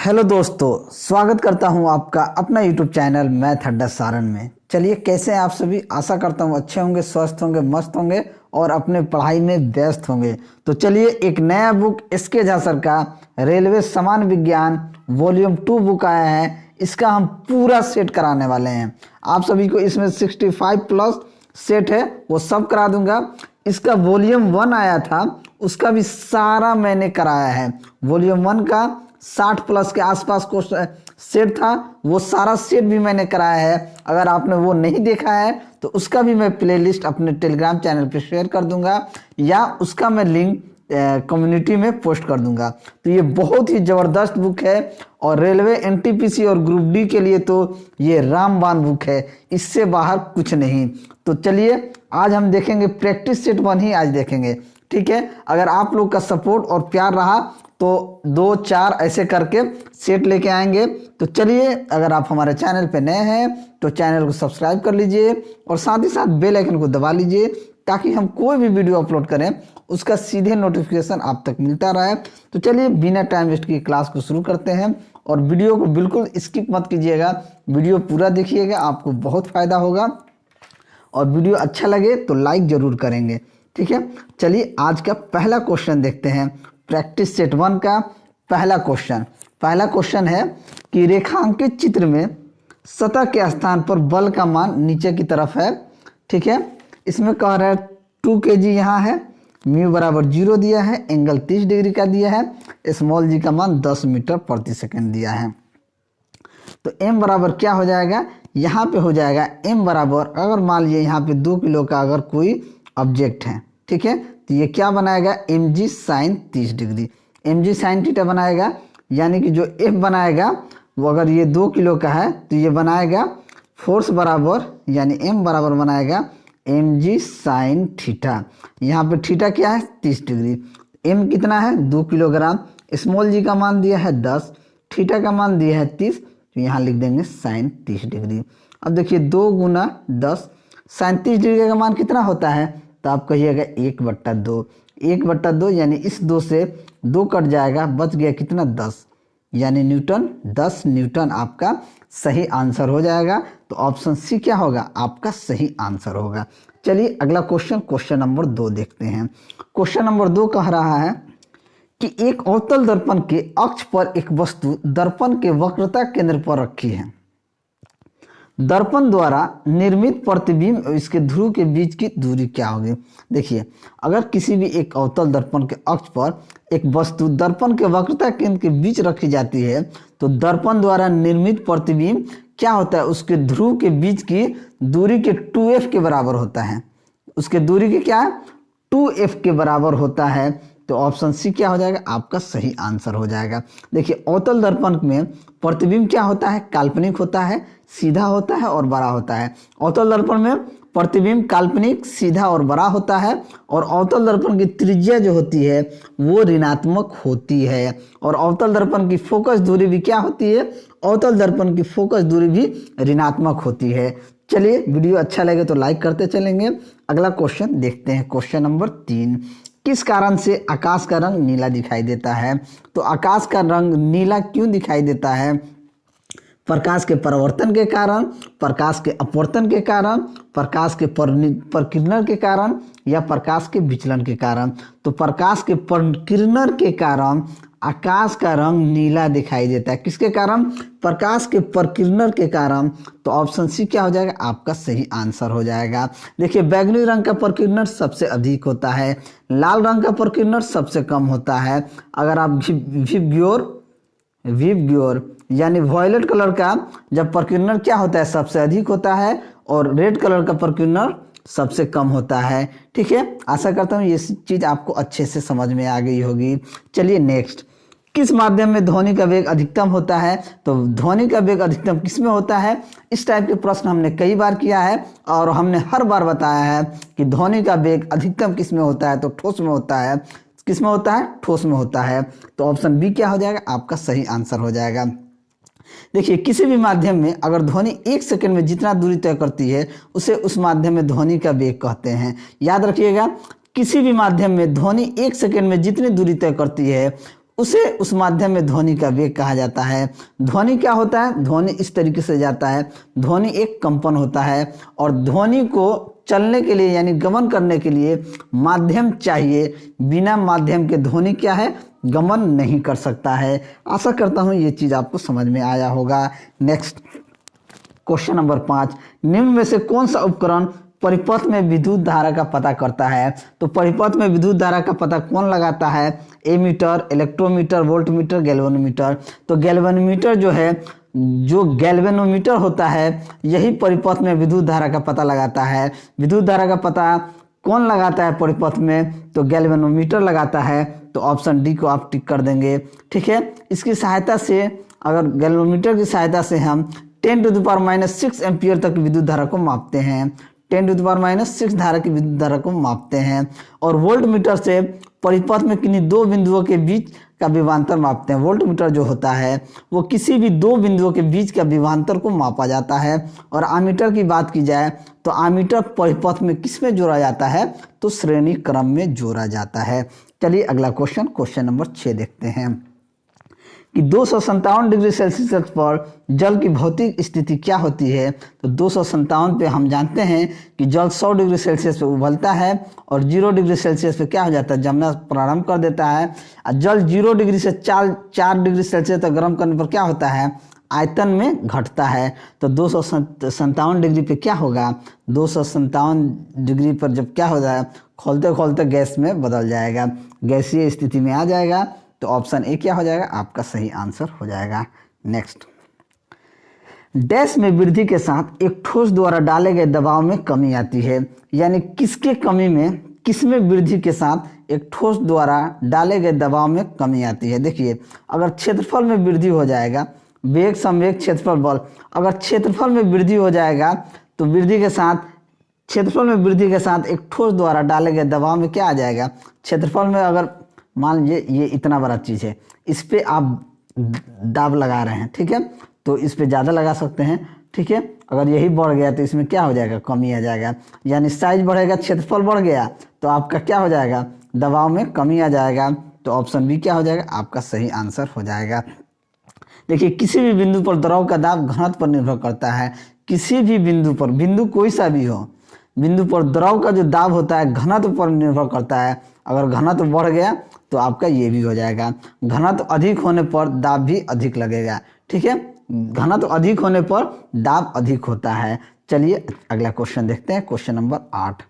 Hello दोस्तों, स्वागत करता हूं आपका अपना यूट्यूब चैनल मैथ अड्डा सारण में। चलिए, कैसे हैं आप सभी? आशा करता हूं अच्छे होंगे, स्वस्थ होंगे, मस्त होंगे और अपने पढ़ाई में व्यस्त होंगे। तो चलिए, एक नया बुक एसके झा सर का रेलवे समान विज्ञान वॉल्यूम 2 बुक आया है। इसका हम पूरा सेट कराने वाले हैं आप सभी को। इसमें 65 प्लस सेट है, वो सब करा दूंगा। इसका वॉल्यूम 1 आया था, उसका भी सारा मैंने कराया है। वॉल्यूम 1 का 60 प्लस के आसपास को सेट था, वो सारा सेट भी मैंने कराया है। अगर आपने वो नहीं देखा है तो उसका भी मैं प्लेलिस्ट अपने टेलीग्राम चैनल पे शेयर कर दूंगा या उसका मैं लिंक कम्युनिटी में पोस्ट कर दूंगा। तो ये बहुत ही ज़बरदस्त बुक है और रेलवे एनटीपीसी और ग्रुप डी के लिए तो ये रामबाण बुक है, इससे बाहर कुछ नहीं। तो चलिए, आज हम देखेंगे प्रैक्टिस सेट 1 ही आज देखेंगे, ठीक है। अगर आप लोग का सपोर्ट और प्यार रहा तो 2-4 ऐसे करके सेट लेके आएंगे। तो चलिए, अगर आप हमारे चैनल पे नए हैं तो चैनल को सब्सक्राइब कर लीजिए और साथ ही साथ बेल आइकन को दबा लीजिए ताकि हम कोई भी वीडियो अपलोड करें उसका सीधे नोटिफिकेशन आप तक मिलता रहे। तो चलिए, बिना टाइम वेस्ट की क्लास को शुरू करते हैं और वीडियो को बिल्कुल स्किप मत कीजिएगा, वीडियो पूरा देखिएगा, आपको बहुत फ़ायदा होगा। और वीडियो अच्छा लगे तो लाइक ज़रूर करेंगे, ठीक है। चलिए, आज का पहला क्वेश्चन देखते हैं। प्रैक्टिस सेट 1 का पहला क्वेश्चन है कि रेखांकित चित्र में सतह के स्थान पर बल का मान नीचे की तरफ है, ठीक है। इसमें कह रहा है 2 kg यहाँ है, म्यू बराबर 0 दिया है, एंगल 30 डिग्री का दिया है, स्मॉल जी का मान 10 मीटर प्रति सेकंड दिया है। तो m बराबर क्या हो जाएगा? यहाँ पे हो जाएगा m बराबर, अगर मान लीजिए यहाँ पे 2 किलो का अगर कोई ऑब्जेक्ट है, ठीक है, तो ये क्या बनाएगा? mg sine 30 degree, mg sine theta बनाएगा। यानी कि जो f बनाएगा वो अगर ये 2 किलो का है तो ये बनाएगा फोर्स बराबर, यानी m बराबर बनाएगा mg साइन थीटा। यहाँ पे थीटा क्या है? 30 डिग्री। m कितना है? 2 किलोग्राम। स्मॉल जी का मान दिया है 10, थीटा का मान दिया है 30, तो यहाँ लिख देंगे साइन 30 डिग्री। अब देखिए 2 गुना 10, साइन 30 डिग्री का मान कितना होता है? तो आप कहिएगा 1/2। 1/2 यानी इस 2 से 2 कट जाएगा, बच गया कितना? 10, यानी न्यूटन। 10 न्यूटन आपका सही आंसर हो जाएगा। तो ऑप्शन सी क्या होगा? आपका सही आंसर होगा। चलिए, अगला क्वेश्चन नंबर 2 देखते हैं। क्वेश्चन नंबर 2 कह रहा है कि एक अवतल दर्पण के अक्ष पर एक वस्तु दर्पण के वक्रता केंद्र पर रखी है। दर्पण द्वारा निर्मित प्रतिबिंब और इसके ध्रुव के बीच की दूरी क्या होगी? देखिए, अगर किसी भी एक अवतल दर्पण के अक्ष पर एक वस्तु दर्पण के वक्रता केंद्र के बीच रखी जाती है तो दर्पण द्वारा निर्मित प्रतिबिंब क्या होता है? उसके ध्रुव के बीच की दूरी के 2f के बराबर होता है। उसके दूरी के क्या है? 2f के बराबर होता है। तो ऑप्शन सी क्या हो जाएगा? आपका सही आंसर हो जाएगा। देखिए, अवतल दर्पण में प्रतिबिंब क्या होता है? काल्पनिक होता है, सीधा होता है और बड़ा होता है। अवतल दर्पण में प्रतिबिंब काल्पनिक, सीधा और बड़ा होता है और अवतल दर्पण की त्रिज्या जो होती है वो ऋणात्मक होती है। और अवतल दर्पण की फोकस दूरी भी क्या होती है? अवतल दर्पण की फोकस दूरी भी ऋणात्मक होती है। चलिए, वीडियो अच्छा लगे तो लाइक करते चलेंगे। अगला क्वेश्चन देखते हैं। क्वेश्चन नंबर 3, किस कारण से आकाश का रंग नीला दिखाई देता है? तो आकाश का रंग नीला क्यों दिखाई देता है? प्रकाश के परावर्तन के कारण, प्रकाश के अपवर्तन के कारण, प्रकाश के प्रकिरण के कारण या प्रकाश के विचलन के कारण? तो प्रकाश के प्रकिरण के कारण आकाश का रंग नीला दिखाई देता है। किसके कारण? प्रकाश के प्रकिरण के कारण। तो ऑप्शन सी क्या हो जाएगा? आपका सही आंसर हो जाएगा। देखिए, बैगनी रंग का प्रकिरण सबसे अधिक होता है, लाल रंग का प्रकिरण सबसे कम होता है। अगर आप विबग्योर यानी वॉयलेट कलर का जब प्रकिरण क्या होता है? सबसे अधिक होता है और रेड कलर का प्रकिरण सबसे कम होता है, ठीक है। आशा करता हूँ ये चीज़ आपको अच्छे से समझ में आ गई होगी। चलिए नेक्स्ट, किस माध्यम में ध्वनि का वेग अधिकतम होता है? तो ध्वनि का वेग अधिकतम किस में होता है? इस टाइप के प्रश्न हमने कई बार किया है और हमने हर बार बताया है कि ध्वनि का वेग अधिकतम किस में होता है? तो ठोस में होता है। किस में होता है? ठोस में होता है। तो ऑप्शन बी क्या हो जाएगा? आपका सही आंसर हो जाएगा। देखिए, किसी भी माध्यम में अगर ध्वनि 1 सेकंड में जितना दूरी तय करती है उसे उस माध्यम में ध्वनि का वेग कहते हैं। याद रखिएगा, किसी भी माध्यम में ध्वनि 1 सेकंड में जितनी दूरी तय करती है उसे उस माध्यम में ध्वनि का वेग कहा जाता है। ध्वनि क्या होता है? ध्वनि इस तरीके से जाता है, ध्वनि एक कंपन होता है और ध्वनि को चलने के लिए यानी गमन करने के लिए माध्यम चाहिए। बिना माध्यम के ध्वनि क्या है? गमन नहीं कर सकता है। आशा करता हूँ ये चीज़ आपको समझ में आया होगा। नेक्स्ट क्वेश्चन नंबर 5, निम्न में से कौन सा उपकरण परिपथ में विद्युत धारा का पता करता है? तो परिपथ में विद्युत धारा का पता कौन लगाता है? Ammeter, electrometer, voltmeter, galvanometer. तो गैल्वेनोमीटर जो है, जो गैल्वेनोमीटर होता है यही परिपथ में विद्युत धारा का पता लगाता है। विद्युत धारा का पता कौन लगाता है परिपथ में? तो गैल्वेनोमीटर लगाता है। तो ऑप्शन डी को आप टिक कर देंगे। ठीक है, इसकी सहायता से, अगर गैल्वेनोमीटर की सहायता से हम 10⁻⁻6 एम्पियर तक विद्युत धारा को मापते हैं, 10⁻⁻6 धारा की विद्युत धारा को मापते हैं। और वोल्ट मीटर से परिपथ में किन्हीं दो बिंदुओं के बीच का विभवांतर मापते हैं। वोल्ट मीटर जो होता है वो किसी भी दो बिंदुओं के बीच का विभवांतर को मापा जाता है। और आमीटर की बात की जाए तो आमीटर परिपथ में किस में जोड़ा जाता है? तो श्रेणी क्रम में जोड़ा जाता है। चलिए अगला क्वेश्चन नंबर 6 देखते हैं कि 257 डिग्री सेल्सियस पर जल की भौतिक स्थिति क्या होती है? तो 257 पे हम जानते हैं कि जल 100 डिग्री सेल्सियस पे उबलता है और 0 डिग्री सेल्सियस पे क्या हो जाता है? जमना प्रारंभ कर देता है। और जल 0 डिग्री से 4 डिग्री सेल्सियस तक गर्म करने पर क्या होता है? आयतन में घटता है। तो 257 डिग्री पे क्या होगा? 257 डिग्री पर जब क्या हो जाएगा? खोलते खोलते गैस में बदल जाएगा, गैसीय स्थिति में आ जाएगा। तो ऑप्शन ए क्या हो जाएगा? आपका सही आंसर हो जाएगा। नेक्स्ट, डैश में वृद्धि के साथ एक ठोस द्वारा डाले गए दबाव में कमी आती है। यानी किसके कमी में, किसमें वृद्धि के साथ एक ठोस द्वारा डाले गए दबाव में कमी आती है? देखिए, अगर क्षेत्रफल में वृद्धि हो जाएगा, वेग संवेग क्षेत्रफल बल, अगर क्षेत्रफल में वृद्धि हो जाएगा तो वृद्धि के साथ, क्षेत्रफल में वृद्धि के साथ एक ठोस द्वारा डाले गए दबाव में क्या आ जाएगा? क्षेत्रफल में अगर मान लीजिए ये इतना बड़ा चीज़ है, इस पे आप दाब लगा रहे हैं, ठीक है, तो इस पे ज़्यादा लगा सकते हैं। ठीक है, अगर यही बढ़ गया तो इसमें क्या हो जाएगा? कमी आ जाएगा। यानी साइज बढ़ेगा, क्षेत्रफल बढ़ गया तो आपका क्या हो जाएगा? दबाव में कमी आ जाएगा। तो ऑप्शन बी क्या हो जाएगा? आपका सही आंसर हो जाएगा। देखिए, किसी भी बिंदु पर द्रव का दाब घनत्व पर निर्भर करता है। किसी भी बिंदु पर, बिंदु कोई सा भी हो, बिंदु पर द्रव का जो दाब होता है घनत्व पर निर्भर करता है। अगर घनत्व बढ़ गया तो आपका ये भी हो जाएगा। घनत्व अधिक होने पर दाब भी अधिक लगेगा। ठीक है, घनत्व अधिक होने पर दाब अधिक होता है। चलिए अगला क्वेश्चन देखते हैं, क्वेश्चन नंबर 8,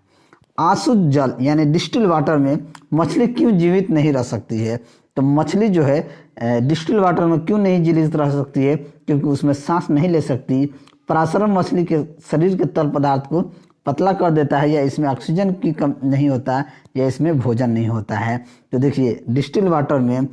आशुद्ध जल यानी डिस्टिल वाटर में मछली क्यों जीवित नहीं रह सकती है? तो मछली जो है डिस्टिल वाटर में क्यों नहीं जीवित रह सकती है? क्योंकि उसमें सांस नहीं ले सकती। परासरण मछली के शरीर के तरल पदार्थ को पतला कर देता है, या इसमें ऑक्सीजन की कम नहीं होता, या इसमें भोजन नहीं होता है। तो देखिए, डिस्टिल वाटर में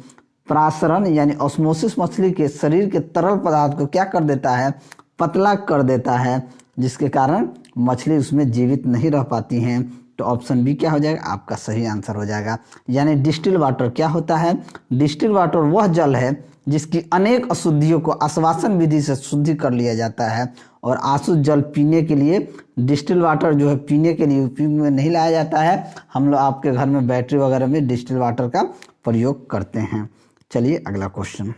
परासरण यानी ऑस्मोसिस मछली के शरीर के तरल पदार्थ को क्या कर देता है? पतला कर देता है, जिसके कारण मछली उसमें जीवित नहीं रह पाती हैं। तो ऑप्शन बी क्या हो जाएगा? आपका सही आंसर हो जाएगा। यानी डिस्टिल वाटर क्या होता है? डिस्टिल वाटर वह जल है जिसकी अनेक अशुद्धियों को आश्वासन विधि से शुद्धि कर लिया जाता है। और अशुद्ध जल पीने के लिए, डिस्टिल वाटर जो है पीने के लिए उपयोग में नहीं लाया जाता है। हम लोग आपके घर में बैटरी वगैरह में डिस्टिल वाटर का प्रयोग करते हैं। चलिए अगला क्वेश्चन,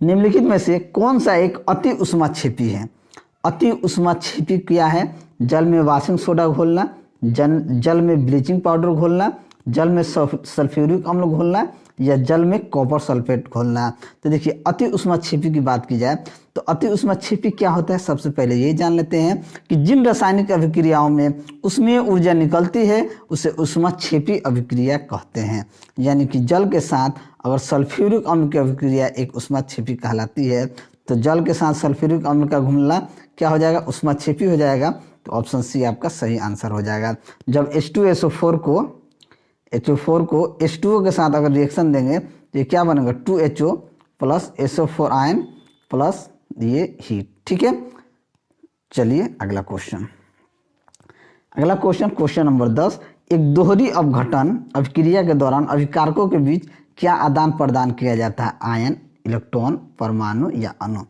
निम्नलिखित में से कौन सा एक अति उष्माक्षेपी है? अति उष्माक्षेपी क्या है? जल में वाशिंग सोडा घोलना, जल में ब्लीचिंग पाउडर घोलना, जल में सल्फ्यूरिक अम्ल घोलना, या जल में कॉपर सल्फेट घोलना। तो देखिए, अति उष्माक्षेपी की बात की जाए तो अति उष्माक्षेपी क्या होता है? सबसे पहले ये जान लेते हैं कि जिन रासायनिक अभिक्रियाओं में उसमें ऊर्जा निकलती है उसे उष्माक्षेपी अभिक्रिया कहते हैं। यानी कि जल के साथ अगर सल्फ्यूरिक अम्ल की अभिक्रिया एक उष्माक्षेपी कहलाती है, तो जल के साथ सल्फ्यूरिक अम्ल का घुलना क्या हो जाएगा? उष्माक्षेपी हो जाएगा। तो ऑप्शन सी आपका सही आंसर हो जाएगा। जब H2SO4 को H2O के साथ अगर रिएक्शन देंगे तो ये क्या बनेगा? 2HO plus SO4 ion plus ये हीट। ठीक है, चलिए अगला क्वेश्चन, क्वेश्चन नंबर 10, एक दोहरी अपघटन अभिक्रिया के दौरान अभिकारकों के बीच क्या आदान प्रदान किया जाता है? आयन, इलेक्ट्रॉन, परमाणु या अणु।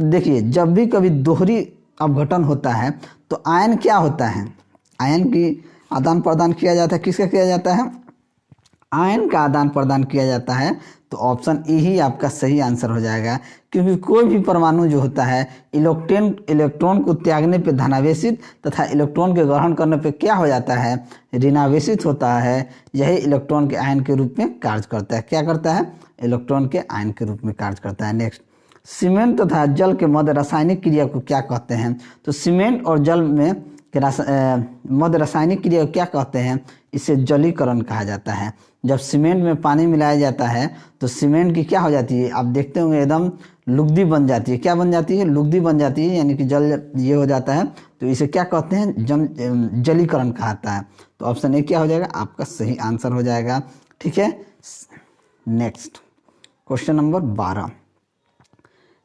देखिए, जब भी कभी दोहरी अपघटन होता है तो आयन क्या होता है? आयन की आदान प्रदान किया जाता है। किसका किया जाता है? आयन का आदान प्रदान किया जाता है। तो तो ऑप्शन ए ही आपका सही आंसर हो जाएगा, क्योंकि कोई भी परमाणु जो होता है इलेक्ट्रॉन को त्यागने पे धनावेशित तथा इलेक्ट्रॉन के ग्रहण करने पे क्या हो जाता है, ऋणावेशित होता है। यही इलेक्ट्रॉन के आयन के रूप में कार्य करता है। क्या करता है, इलेक्ट्रॉन के आयन के रूप में कार्य करता है। नेक्स्ट, सीमेंट तथा जल के मध्य रासायनिक क्रिया को क्या कहते हैं। तो सीमेंट और जल में मध्य रासायनिक क्रिया को क्या कहते हैं, इसे जलीकरण कहा जाता है। जब सीमेंट में पानी मिलाया जाता है तो सीमेंट की क्या हो जाती है, आप देखते होंगे एकदम लुगदी बन जाती है। क्या बन जाती है, लुगदी बन जाती है, यानी कि जल ये हो जाता है। तो इसे क्या कहते हैं, जलीकरण कहता है। तो ऑप्शन ए क्या हो जाएगा, आपका सही आंसर हो जाएगा। ठीक है। Next question number 12,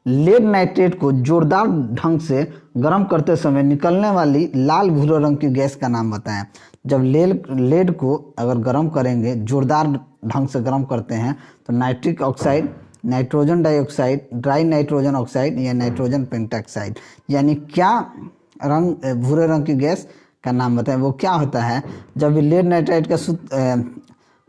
lead nitrate को जोरदार ढंग से गर्म करते समय निकलने वाली लाल भूरे रंग की गैस का नाम बताएं। जब लेड को अगर गर्म करेंगे, जोरदार ढंग से गर्म करते हैं, तो nitric oxide, nitrogen dioxide, dry nitrogen oxide या नाइट्रोजन पेंटाक्साइड, यानी क्या रंग, भूरे रंग की गैस का नाम बताएं। वो क्या होता है, जब लेड नाइट्राइड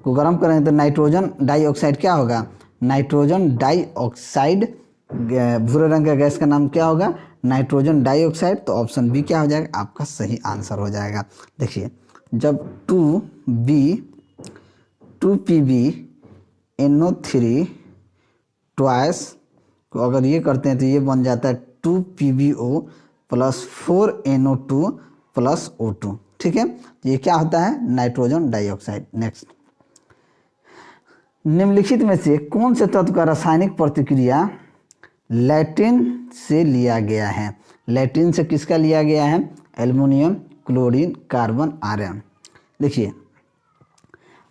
को गर्म करेंगे तो नाइट्रोजन डाइऑक्साइड क्या होगा, नाइट्रोजन डाइऑक्साइड, भूरे रंग का गैस का नाम क्या होगा, नाइट्रोजन डाइऑक्साइड। तो ऑप्शन बी क्या हो जाएगा, आपका सही आंसर हो जाएगा। देखिए, जब 2PbNO3 ट्वाइस को अगर ये करते हैं तो ये बन जाता है 2PbO plus 4NO2 plus O2। ठीक है, ये क्या होता है, नाइट्रोजन डाइऑक्साइड। नेक्स्ट, निम्नलिखित में से कौन से तत्व का रासायनिक प्रतिक्रिया लैटिन से लिया गया है। लैटिन से किसका लिया गया है, एल्युमिनियम, क्लोरीन, कार्बन, आयरन। देखिए,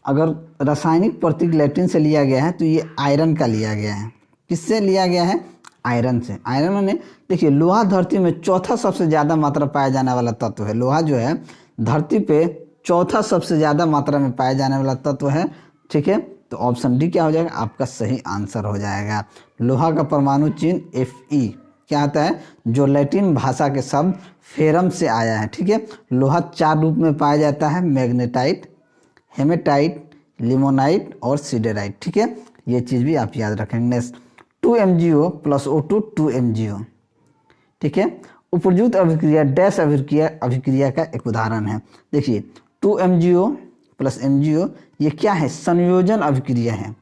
अगर रासायनिक प्रतीक लैटिन से लिया गया है तो ये आयरन का लिया गया है। किससे लिया गया है, आयरन से। आयरन ने, देखिए, लोहा धरती में चौथा सबसे ज़्यादा मात्रा पाया जाने वाला तत्व है। लोहा जो है धरती पे चौथा सबसे ज़्यादा मात्रा में पाया जाने वाला तत्व है। ठीक है, तो ऑप्शन डी क्या हो जाएगा, आपका सही आंसर हो जाएगा। लोहा का परमाणु चिन्ह Fe क्या आता है, जो लैटिन भाषा के शब्द फेरम से आया है। ठीक है, लोहा 4 रूप में पाया जाता है, मैग्नेटाइट, हेमेटाइट, लिमोनाइट और सिडेराइट। ठीक है, ये चीज़ भी आप याद रखेंगे। Next, 2MgO plus O2 2MgO। ठीक है, उपयुक्त अभिक्रिया डैश अभिक्रिया का एक उदाहरण है। देखिए, 2MgO प्लस MgO ये क्या है, संयोजन अभिक्रिया है।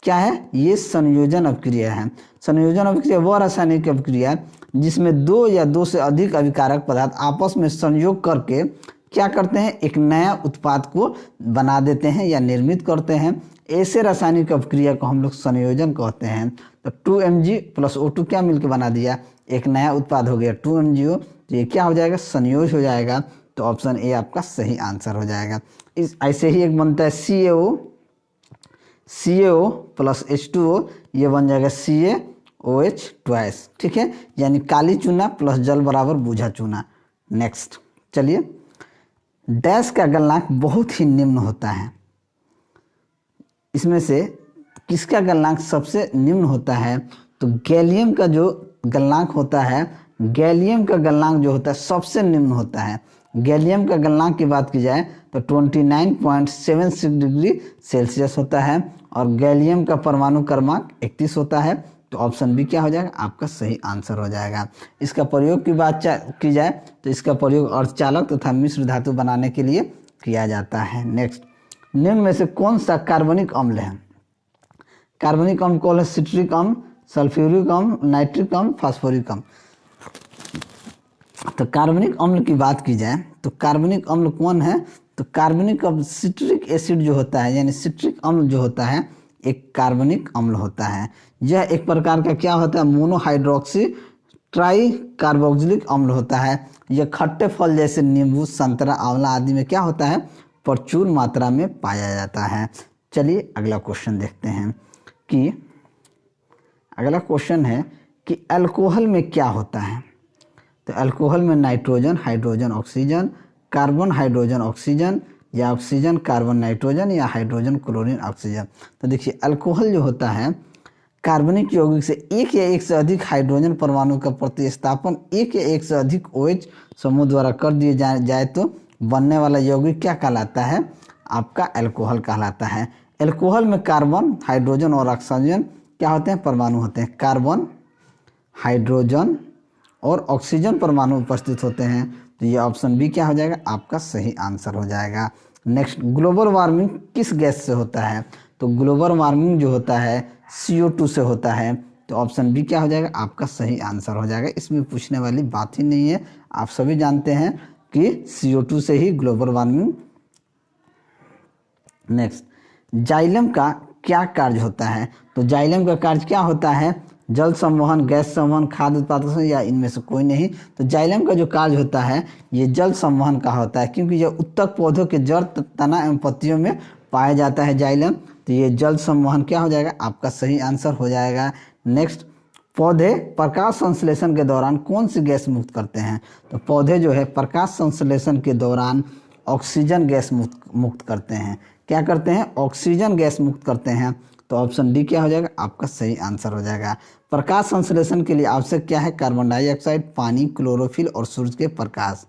क्या है, ये संयोजन अभिक्रिया है। संयोजन अभिक्रिया वह रासायनिक अभिक्रिया जिसमें 2 या 2 से अधिक अभिकारक पदार्थ आपस में संयोग करके क्या करते हैं, एक नया उत्पाद को बना देते हैं या निर्मित करते हैं। ऐसे रासायनिक अभिक्रिया को हम लोग संयोजन कहते हैं। तो 2Mg प्लस O2 क्या मिलकर बना दिया, एक नया उत्पाद हो गया 2MgO। तो ये क्या हो जाएगा, संयोज हो जाएगा। तो ऑप्शन ए आपका सही आंसर हो जाएगा। इस ऐसे ही एक बनता है CaO प्लस H2O, ये बन जाएगा CaOH ट्वाइस। ठीक है, यानी काली चूना प्लस जल बराबर बूझा चूना। नेक्स्ट, चलिए, डैश का गलनांक बहुत ही निम्न होता है। इसमें से किसका गलनांक सबसे निम्न होता है, तो गैलियम का जो गलनांक होता है, गैलियम का गलनांक जो होता है सबसे निम्न होता है। गैलियम का गलनांक की बात की जाए तो 29.76 डिग्री सेल्सियस होता है और गैलियम का परमाणु क्रमांक 31 होता है। तो ऑप्शन बी क्या हो जाएगा, आपका सही आंसर हो जाएगा। इसका प्रयोग की बात की जाए तो इसका प्रयोग अर्धचालक तथा मिश्र धातु बनाने के लिए किया जाता है। नेक्स्ट, निम्न में से कौन सा कार्बनिक अम्ल है। कार्बनिक अम्ल कौन है, सिट्रिक अम्ल, सल्फ्यूरिक अम्ल, नाइट्रिक अम्ल, फास्फोरिक अम्ल। तो कार्बनिक अम्ल की बात की जाए तो कार्बनिक अम्ल कौन है, तो कार्बनिक अम्ल सिट्रिक एसिड जो होता है, यानी सिट्रिक अम्ल जो होता है एक कार्बनिक अम्ल होता है। यह एक प्रकार का क्या होता है, मोनोहाइड्रोक्सी ट्राई कार्बोक्सिलिक अम्ल होता है। यह खट्टे फल जैसे नींबू, संतरा, आंवला आदि में क्या होता है, प्रचुर मात्रा में पाया जाता है। चलिए अगला क्वेश्चन देखते हैं कि अगला क्वेश्चन है कि अल्कोहल में क्या होता है। तो अल्कोहल में nitrogen, hydrogen, oxygen, carbon, hydrogen, oxygen या ऑक्सीजन, कार्बन, नाइट्रोजन या हाइड्रोजन, क्लोरीन, ऑक्सीजन। तो देखिए, अल्कोहल जो होता है कार्बनिक यौगिक से एक या एक से अधिक हाइड्रोजन परमाणु का प्रतिस्थापन एक या एक से अधिक OH समूह द्वारा कर दिए जाए तो बनने वाला यौगिक क्या कहलाता है, आपका अल्कोहल कहलाता है। एल्कोहल में कार्बन, हाइड्रोजन और ऑक्सीजन क्या होते हैं, परमाणु होते हैं। कार्बन, हाइड्रोजन और ऑक्सीजन परमाणु उपस्थित होते हैं। तो ये ऑप्शन बी क्या हो जाएगा, आपका सही आंसर हो जाएगा। नेक्स्ट, ग्लोबल वार्मिंग किस गैस से होता है? तो ग्लोबल वार्मिंग जो होता है CO2 से होता है। तो ऑप्शन बी क्या हो जाएगा, आपका सही आंसर हो जाएगा। इसमें पूछने वाली बात ही नहीं है, आप सभी जानते हैं कि CO2 से ही ग्लोबल वार्मिंग। नेक्स्ट, जाइलम का क्या कार्य होता है? तो जाइलम का कार्य क्या होता है, जल संवहन, गैस संवहन, खाद्य उत्पादन या इनमें से कोई नहीं। तो जाइलम का जो कार्य होता है ये जल संवहन का होता है, क्योंकि यह उत्तक पौधों के जड़, तना एवं पत्तियों में पाया जाता है जाइलम। तो ये जल संवहन क्या हो जाएगा, आपका सही आंसर हो जाएगा। नेक्स्ट, पौधे प्रकाश संश्लेषण के दौरान कौन सी गैस मुक्त करते हैं? तो पौधे जो है प्रकाश संश्लेषण के दौरान ऑक्सीजन गैस मुक्त करते हैं। क्या करते हैं, ऑक्सीजन गैस मुक्त करते हैं। तो ऑप्शन डी क्या हो जाएगा, आपका सही आंसर हो जाएगा। प्रकाश संश्लेषण के लिए आवश्यक क्या है, कार्बन डाइऑक्साइड, पानी, क्लोरोफिल और सूरज के प्रकाश।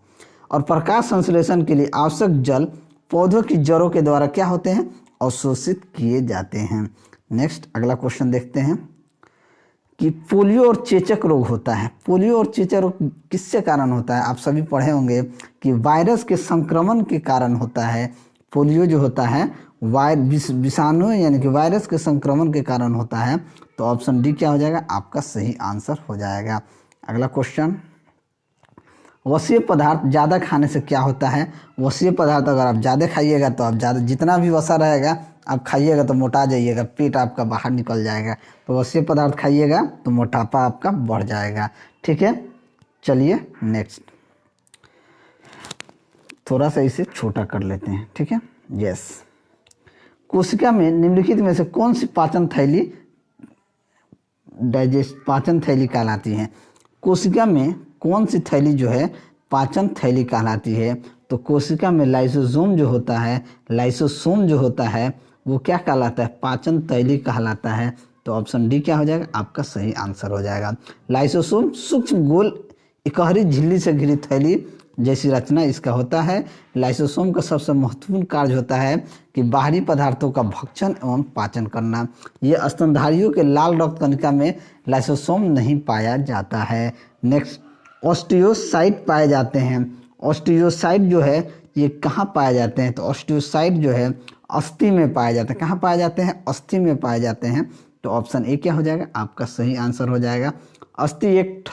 और प्रकाश संश्लेषण के लिए आवश्यक जल पौधों की जड़ों के द्वारा क्या होते हैं, अवशोषित किए जाते हैं। नेक्स्ट, अगला क्वेश्चन देखते हैं कि पोलियो और चेचक रोग होता है। पोलियो और चेचक रोग किससे कारण होता है? आप सभी पढ़े होंगे कि वायरस के संक्रमण के कारण होता है। पोलियो जो होता है विषाणु यानी कि वायरस के संक्रमण के कारण होता है। तो ऑप्शन डी क्या हो जाएगा, आपका सही आंसर हो जाएगा। अगला क्वेश्चन, वसीय पदार्थ ज़्यादा खाने से क्या होता है? वसीय पदार्थ अगर आप ज़्यादा खाइएगा तो आप ज़्यादा, जितना भी वसा रहेगा आप खाइएगा तो मोटा जाइएगा, पेट आपका बाहर निकल जाएगा। तो वसीय पदार्थ खाइएगा तो मोटापा आपका बढ़ जाएगा। ठीक है, चलिए नेक्स्ट, थोड़ा सा इसे छोटा कर लेते हैं। ठीक है, यस। कोशिका में निम्नलिखित में से कौन सी पाचन थैली कहलाती है? कोशिका में कौन सी थैली जो है पाचन थैली कहलाती है? तो कोशिका में लाइसोसोम जो होता है वो क्या कहलाता है, पाचन थैली कहलाता है। तो ऑप्शन डी क्या हो जाएगा, आपका सही आंसर हो जाएगा। लाइसोसोम सूक्ष्म गोल इकहरी झिल्ली से घिरी थैली जैसी रचना इसका होता है। लाइसोसोम का सबसे महत्वपूर्ण कार्य होता है कि बाहरी पदार्थों का भक्षण एवं पाचन करना। ये स्तनधारियों के लाल रक्त कणिका में लाइसोसोम नहीं पाया जाता है। नेक्स्ट, ऑस्टियोसाइट पाए जाते हैं। ऑस्टियोसाइट जो है ये कहाँ पाए जाते हैं? तो ऑस्टियोसाइट जो है अस्थि में पाए जाते हैं। कहाँ पाए जाते हैं? अस्थि में पाए जाते हैं। तो ऑप्शन ए क्या हो जाएगा, आपका सही आंसर हो जाएगा। अस्थि एक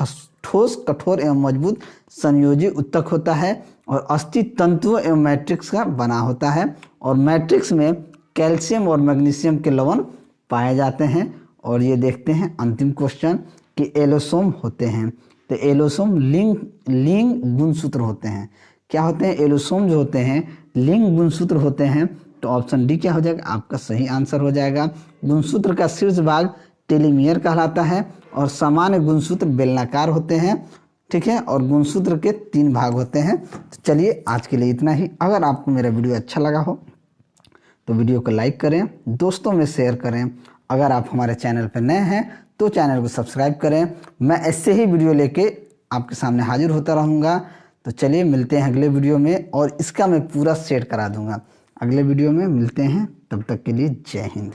ठोस, कठोर एवं मजबूत संयोजी उत्तक होता है और अस्थि तंतुओं एवं मैट्रिक्स का बना होता है और मैट्रिक्स में कैल्शियम और मैग्नीशियम के लवण पाए जाते हैं। और ये देखते हैं अंतिम क्वेश्चन कि एलोसोम होते हैं। तो एलोसोम लिंग गुणसूत्र होते हैं। क्या होते हैं? एलोसोम जो होते हैं लिंग गुणसूत्र होते हैं। तो ऑप्शन डी क्या हो जाएगा, आपका सही आंसर हो जाएगा। गुणसूत्र का शीर्ष भाग टेलोमियर कहलाता है और सामान्य गुणसूत्र बेलनाकार होते हैं। ठीक है, और गुणसूत्र के 3 भाग होते हैं। तो चलिए आज के लिए इतना ही। अगर आपको मेरा वीडियो अच्छा लगा हो तो वीडियो को लाइक करें, दोस्तों में शेयर करें। अगर आप हमारे चैनल पर नए हैं तो चैनल को सब्सक्राइब करें। मैं ऐसे ही वीडियो लेके आपके सामने हाजिर होता रहूँगा। तो चलिए मिलते हैं अगले वीडियो में और इसका मैं पूरा सेट करा दूँगा। अगले वीडियो में मिलते हैं, तब तक के लिए जय Hind.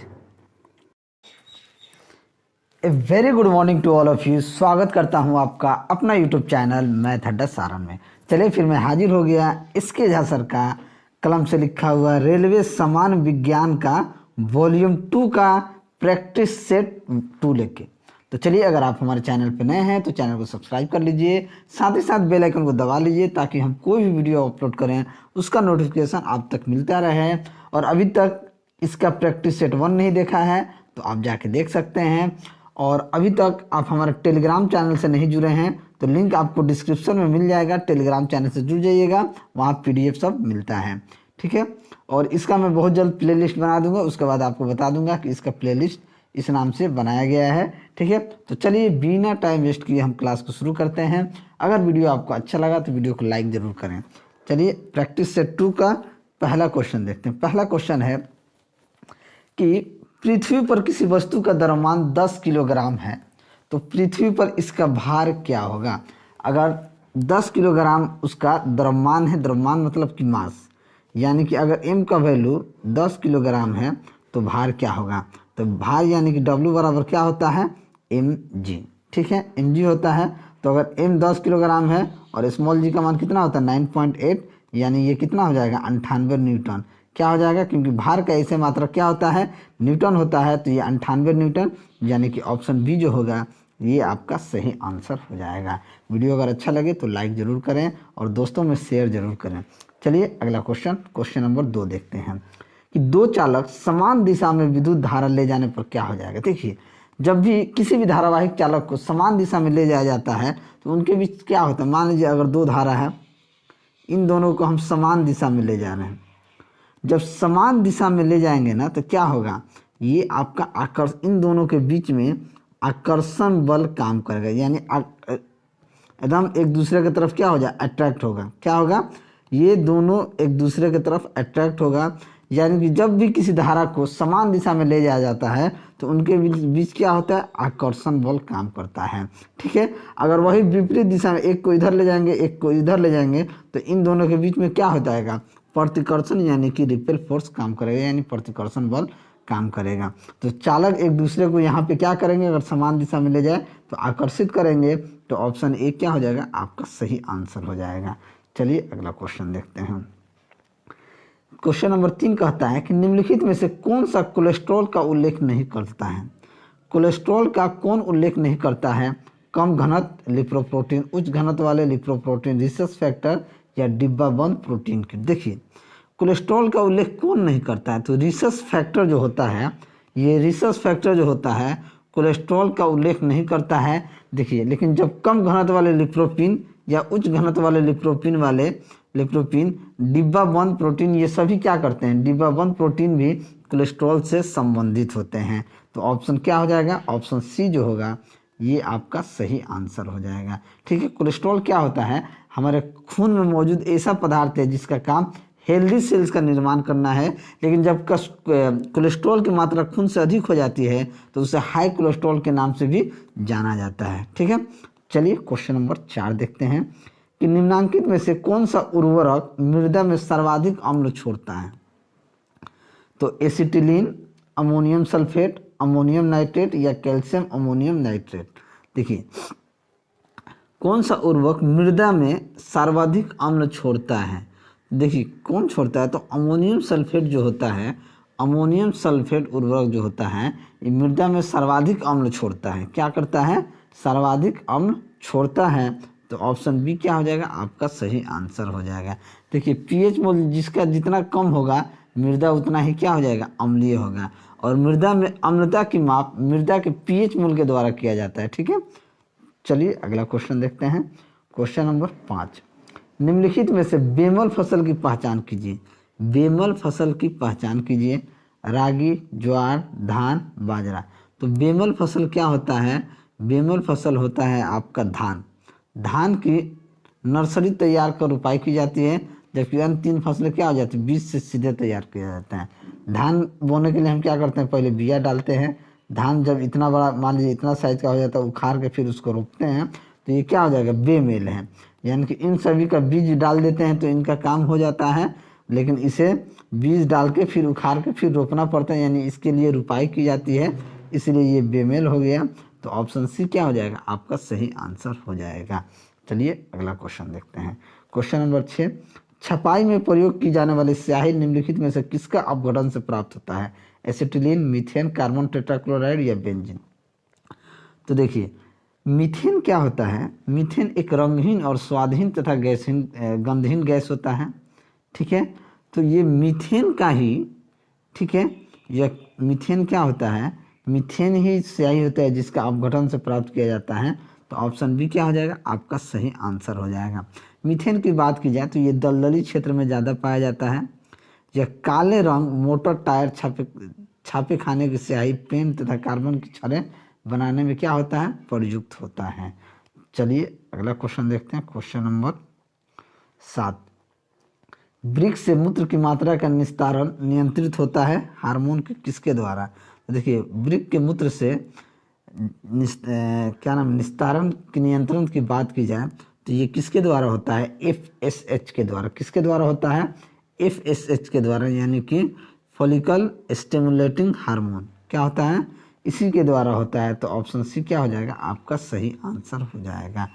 A very good morning to all of you. स्वागत करता हूं आपका अपना यूट्यूब चैनल मैथ अड्डा सारण में। चलिए फिर मैं हाजिर हो गया इसके झा सर का कलम से लिखा हुआ रेलवे समान विज्ञान का वॉल्यूम 2 का प्रैक्टिस सेट 2 लेके। तो चलिए अगर आप हमारे चैनल पर नए हैं तो चैनल को सब्सक्राइब कर लीजिए, साथ ही साथ बेल आइकन को दबा लीजिए ताकि हम कोई भी वीडियो अपलोड करें उसका नोटिफिकेशन आप तक मिलता रहे। और अभी तक इसका प्रैक्टिस सेट 1 नहीं देखा है तो आप जाके देख सकते हैं। और अभी तक आप हमारे टेलीग्राम चैनल से नहीं जुड़े हैं तो लिंक आपको डिस्क्रिप्शन में मिल जाएगा। टेलीग्राम चैनल से जुड़ जाइएगा, वहाँ PDF सब मिलता है। ठीक है, और इसका मैं बहुत जल्द प्लेलिस्ट बना दूंगा, उसके बाद आपको बता दूंगा कि इसका प्लेलिस्ट इस नाम से बनाया गया है। ठीक है, तो चलिए बिना टाइम वेस्ट किए हम क्लास को शुरू करते हैं। अगर वीडियो आपको अच्छा लगा तो वीडियो को लाइक ज़रूर करें। चलिए प्रैक्टिस सेट 2 का पहला क्वेश्चन देखते हैं। पहला क्वेश्चन है कि पृथ्वी पर किसी वस्तु का द्रव्यमान 10 किलोग्राम है तो पृथ्वी पर इसका भार क्या होगा? अगर 10 किलोग्राम उसका द्रव्यमान है, द्रव्यमान मतलब कि मास, यानी कि अगर m का वैल्यू 10 किलोग्राम है तो भार क्या होगा, तो भार यानी कि W बराबर क्या होता है mg, ठीक है, mg होता है। तो अगर m 10 किलोग्राम है और स्मॉल g का मान कितना होता है 9.8, यानी ये कितना हो जाएगा 98 न्यूटन। क्या हो जाएगा, क्योंकि भार का ऐसे मात्रक क्या होता है न्यूटन होता है, तो ये 98 न्यूटन, यानी कि ऑप्शन बी जो होगा ये आपका सही आंसर हो जाएगा। वीडियो अगर अच्छा लगे तो लाइक ज़रूर करें और दोस्तों में शेयर ज़रूर करें। चलिए अगला क्वेश्चन नंबर 2 देखते हैं कि दो चालक समान दिशा में विद्युत धारा ले जाने पर क्या हो जाएगा। देखिए, जब भी किसी भी धारावाहिक चालक को समान दिशा में ले जाया जाता है तो उनके बीच क्या होता है, मान लीजिए अगर दो धारा है, इन दोनों को हम समान दिशा में ले जा रहे हैं। जब समान दिशा में ले जाएंगे ना तो क्या होगा, ये आपका आकर्षण, इन दोनों के बीच में आकर्षण बल काम करेगा, यानी एकदम एक दूसरे की तरफ क्या हो जाए अट्रैक्ट होगा। क्या होगा, ये दोनों एक दूसरे की तरफ अट्रैक्ट होगा, यानी कि जब भी किसी धारा को समान दिशा में ले जाया जाता है तो उनके बीच क्या होता है आकर्षण बल काम करता है, ठीक है। अगर वही विपरीत दिशा में एक को इधर ले जाएंगे एक को इधर ले जाएंगे तो इन दोनों के बीच में क्या हो जाएगा प्रतिकर्षण यानी कि रिपेल फोर्स काम करेगा, यानी प्रतिकर्षण बल काम करेगा। तो चालक एक दूसरे को यहाँ पे क्या करेंगे, अगर समान दिशा में ले जाए तो आकर्षित करेंगे, तो ऑप्शन ए क्या हो जाएगा आपका सही आंसर हो जाएगा। चलिए अगला क्वेश्चन देखते हैं। क्वेश्चन नंबर 3 कहता है कि निम्नलिखित में से कौन सा कोलेस्ट्रॉल का उल्लेख नहीं करता है। कोलेस्ट्रॉल का कौन उल्लेख नहीं करता है, कम घनत्व लिपोप्रोटीन, उच्च घनत्व वाले लिपोप्रोटीन, रिसर्च फैक्टर या डिब्बाबंद प्रोटीन की। देखिए, कोलेस्ट्रॉल का उल्लेख कौन नहीं करता है, तो रिसर्च फैक्टर जो होता है, ये रिसर्च फैक्टर जो होता है कोलेस्ट्रॉल का उल्लेख नहीं करता है। देखिए, लेकिन जब कम घनत्व वाले लिपोप्रोटीन या उच्च घनत्व वाले लिपोप्रोटीन डिब्बाबंद प्रोटीन, ये सभी क्या करते हैं, डिब्बाबंद प्रोटीन भी कोलेस्ट्रॉल से संबंधित होते हैं। तो ऑप्शन क्या हो जाएगा, ऑप्शन सी जो होगा ये आपका सही आंसर हो जाएगा, ठीक है। कोलेस्ट्रॉल क्या होता है, हमारे खून में मौजूद ऐसा पदार्थ है जिसका काम हेल्दी सेल्स का निर्माण करना है, लेकिन जब कोलेस्ट्रॉल की मात्रा खून से अधिक हो जाती है तो उसे हाई कोलेस्ट्रॉल के नाम से भी जाना जाता है, ठीक है। चलिए क्वेश्चन नंबर 4 देखते हैं कि निम्नांकित में से कौन सा उर्वरक मृदा में सर्वाधिक अम्ल छोड़ता है। तो acetylene, ammonium sulphate, ammonium nitrate या कैल्शियम अमोनियम नाइट्रेट। देखिए, कौन सा उर्वरक मृदा में सर्वाधिक अम्ल छोड़ता है। देखिए, कौन छोड़ता है, तो अमोनियम सल्फेट जो होता है, अमोनियम सल्फेट उर्वरक जो होता है ये मृदा में सर्वाधिक अम्ल छोड़ता है। क्या करता है, सर्वाधिक अम्ल छोड़ता है। तो ऑप्शन बी क्या हो जाएगा आपका सही आंसर हो जाएगा। देखिए, पीएच मूल्य जिसका जितना कम होगा मृदा उतना ही क्या हो जाएगा अम्लीय होगा, और मृदा में अम्लता की माप मृदा के पीएच मूल्य के द्वारा किया जाता है, ठीक है। चलिए अगला क्वेश्चन देखते हैं। क्वेश्चन नंबर 5, निम्नलिखित में से बेमल फसल की पहचान कीजिए। बेमल फसल की पहचान कीजिए, रागी, ज्वार, धान, बाजरा। तो बेमल फसल क्या होता है, बेमल फसल होता है आपका धान। धान की नर्सरी तैयार कर रोपाई की जाती है, जबकि अन्य 3 फसलें क्या हो जाती है बीज से सीधे तैयार किया जाता है। धान बोने के लिए हम क्या करते हैं, पहले बिया डालते हैं। धान जब इतना बड़ा मान लीजिए इतना साइज का हो जाता है उखाड़ के फिर उसको रोपते हैं, तो ये क्या हो जाएगा बेमेल है, यानी कि इन सभी का बीज डाल देते हैं तो इनका काम हो जाता है, लेकिन इसे बीज डाल के फिर उखाड़ के फिर रोपना पड़ता है, यानी इसके लिए रुपाई की जाती है, इसलिए ये बेमेल हो गया। तो ऑप्शन सी क्या हो जाएगा आपका सही आंसर हो जाएगा। चलिए अगला क्वेश्चन देखते हैं। क्वेश्चन नंबर 6, छपाई में प्रयोग की जाने वाली स्याही निम्नलिखित में से किसका अपघटन से प्राप्त होता है। एसिटिलीन, मीथेन, कार्बन टेट्राक्लोराइड या बेंजीन। तो देखिए, मीथेन क्या होता है, मीथेन एक रंगहीन और स्वादहीन तथा गंधहीन गैस होता है, ठीक है। तो ये मीथेन का ही, ठीक है, यह मीथेन क्या होता है, मीथेन ही स्याही होता है जिसका अपघटन से प्राप्त किया जाता है। तो ऑप्शन बी क्या हो जाएगा आपका सही आंसर हो जाएगा। मीथेन की बात की जाए तो ये दलदली क्षेत्र में ज़्यादा पाया जाता है। यह काले रंग, मोटर टायर, छापे खाने की स्याही, पेन तथा कार्बन की छड़ें बनाने में क्या होता है प्रयुक्त होता है। चलिए अगला क्वेश्चन देखते हैं। क्वेश्चन नंबर 7, वृक्क से मूत्र की मात्रा का निस्तारण नियंत्रित होता है हार्मोन के किसके द्वारा। तो देखिए, वृक्क के मूत्र से निस्तारण के नियंत्रण की बात की जाए तो ये किसके द्वारा होता है, FSH के द्वारा। किसके द्वारा होता है, FSH के द्वारा, यानी कि फॉलिकल स्टिमुलेटिंग हार्मोन क्या होता है, इसी के द्वारा होता है। तो ऑप्शन सी क्या हो जाएगा, आपका सही आंसर हो जाएगा।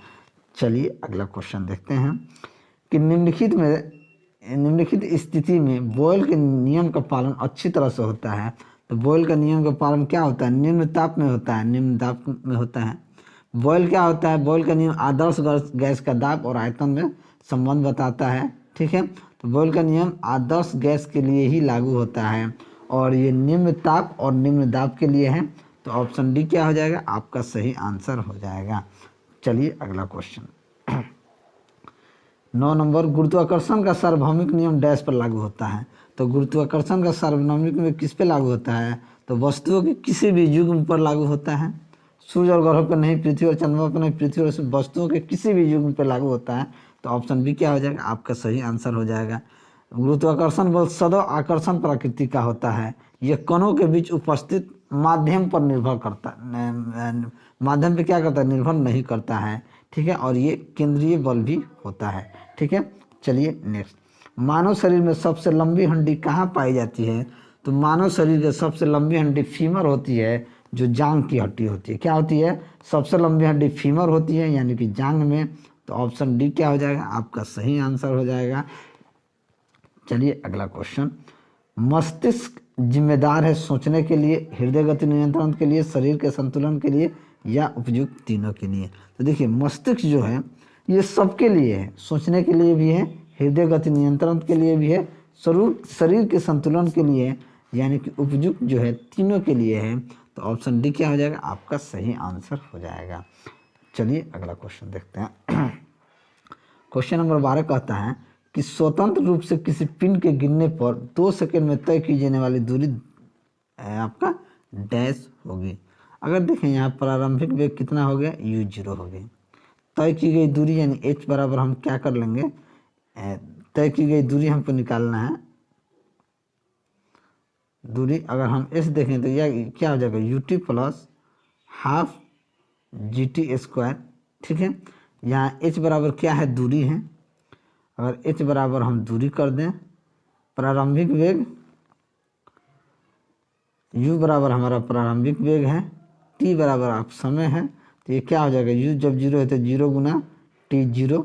चलिए अगला क्वेश्चन देखते हैं कि निम्नलिखित स्थिति में बॉयल के नियम का पालन अच्छी तरह से होता है। तो बॉयल का नियम का पालन क्या होता है, निम्न ताप में होता है, निम्न ताप में होता है। बॉयल क्या होता है, बॉयल का नियम आदर्श गैस का दाब और आयतन में संबंध बताता है, ठीक है। तो बॉयल का नियम आदर्श गैस के लिए ही लागू होता है और ये निम्न ताप और निम्न दाब के लिए है। तो ऑप्शन डी क्या हो जाएगा, आपका सही आंसर हो जाएगा। चलिए अगला क्वेश्चन 9 नंबर, गुरुत्वाकर्षण का सार्वभौमिक नियम डैश पर लागू होता है। तो गुरुत्वाकर्षण का सार्वभौमिक नियम किस पे लागू होता है, तो वस्तुओं के किसी भी युग्म पर लागू होता है। सूर्य और ग्रहों पर नहीं, पृथ्वी और चंद्रमा पर नहीं, पृथ्वी और वस्तुओं के किसी भी युग्म पर लागू होता है। तो ऑप्शन बी क्या हो जाएगा, आपका सही आंसर हो जाएगा। गुरुत्वाकर्षण बल सदैव आकर्षण प्रकृति का होता है। यह कणों के बीच उपस्थित माध्यम पर निर्भर करता माध्यम पे क्या करता है, निर्भर नहीं करता है, ठीक है। और ये केंद्रीय बल भी होता है, ठीक है। चलिए नेक्स्ट, मानव शरीर में सबसे लंबी हड्डी कहाँ पाई जाती है। तो मानव शरीर की सबसे लंबी हड्डी फीमर होती है, जो जांग की हड्डी होती है। क्या होती है, सबसे लंबी हड्डी फीमर होती है, यानी कि जांग में। तो ऑप्शन डी क्या हो जाएगा, आपका सही आंसर हो जाएगा। चलिए अगला क्वेश्चन, मस्तिष्क जिम्मेदार है सोचने के लिए, हृदय गति नियंत्रण के लिए, शरीर के संतुलन के लिए या उपयुक्त तीनों के लिए। तो देखिए मस्तिष्क जो है ये सबके लिए है, सोचने के लिए भी है, हृदय गति नियंत्रण के लिए भी है, शरीर के संतुलन के लिए, यानी कि उपयुक्त जो है तीनों के लिए है। तो ऑप्शन डी क्या हो जाएगा, आपका सही आंसर हो जाएगा। चलिए अगला क्वेश्चन देखते हैं क्वेश्चन नंबर 12 कहता है कि स्वतंत्र रूप से किसी पिंड के गिरने पर 2 सेकंड में तय की जाने वाली दूरी आपका डैश होगी। अगर देखें यहाँ प्रारंभिक वेग कितना हो गया, u0 हो गई। तय की गई दूरी यानी h बराबर हम क्या कर लेंगे, तय की गई दूरी हमको निकालना है। दूरी अगर हम s देखें तो यह क्या हो जाएगा, ut प्लस हाफ GT², ठीक है। यहाँ h बराबर क्या है, दूरी है। अगर h बराबर हम दूरी कर दें, प्रारंभिक वेग u बराबर हमारा प्रारंभिक वेग है, t बराबर आप समय है। तो ये क्या हो जाएगा, u जब 0 है तो 0 गुना t0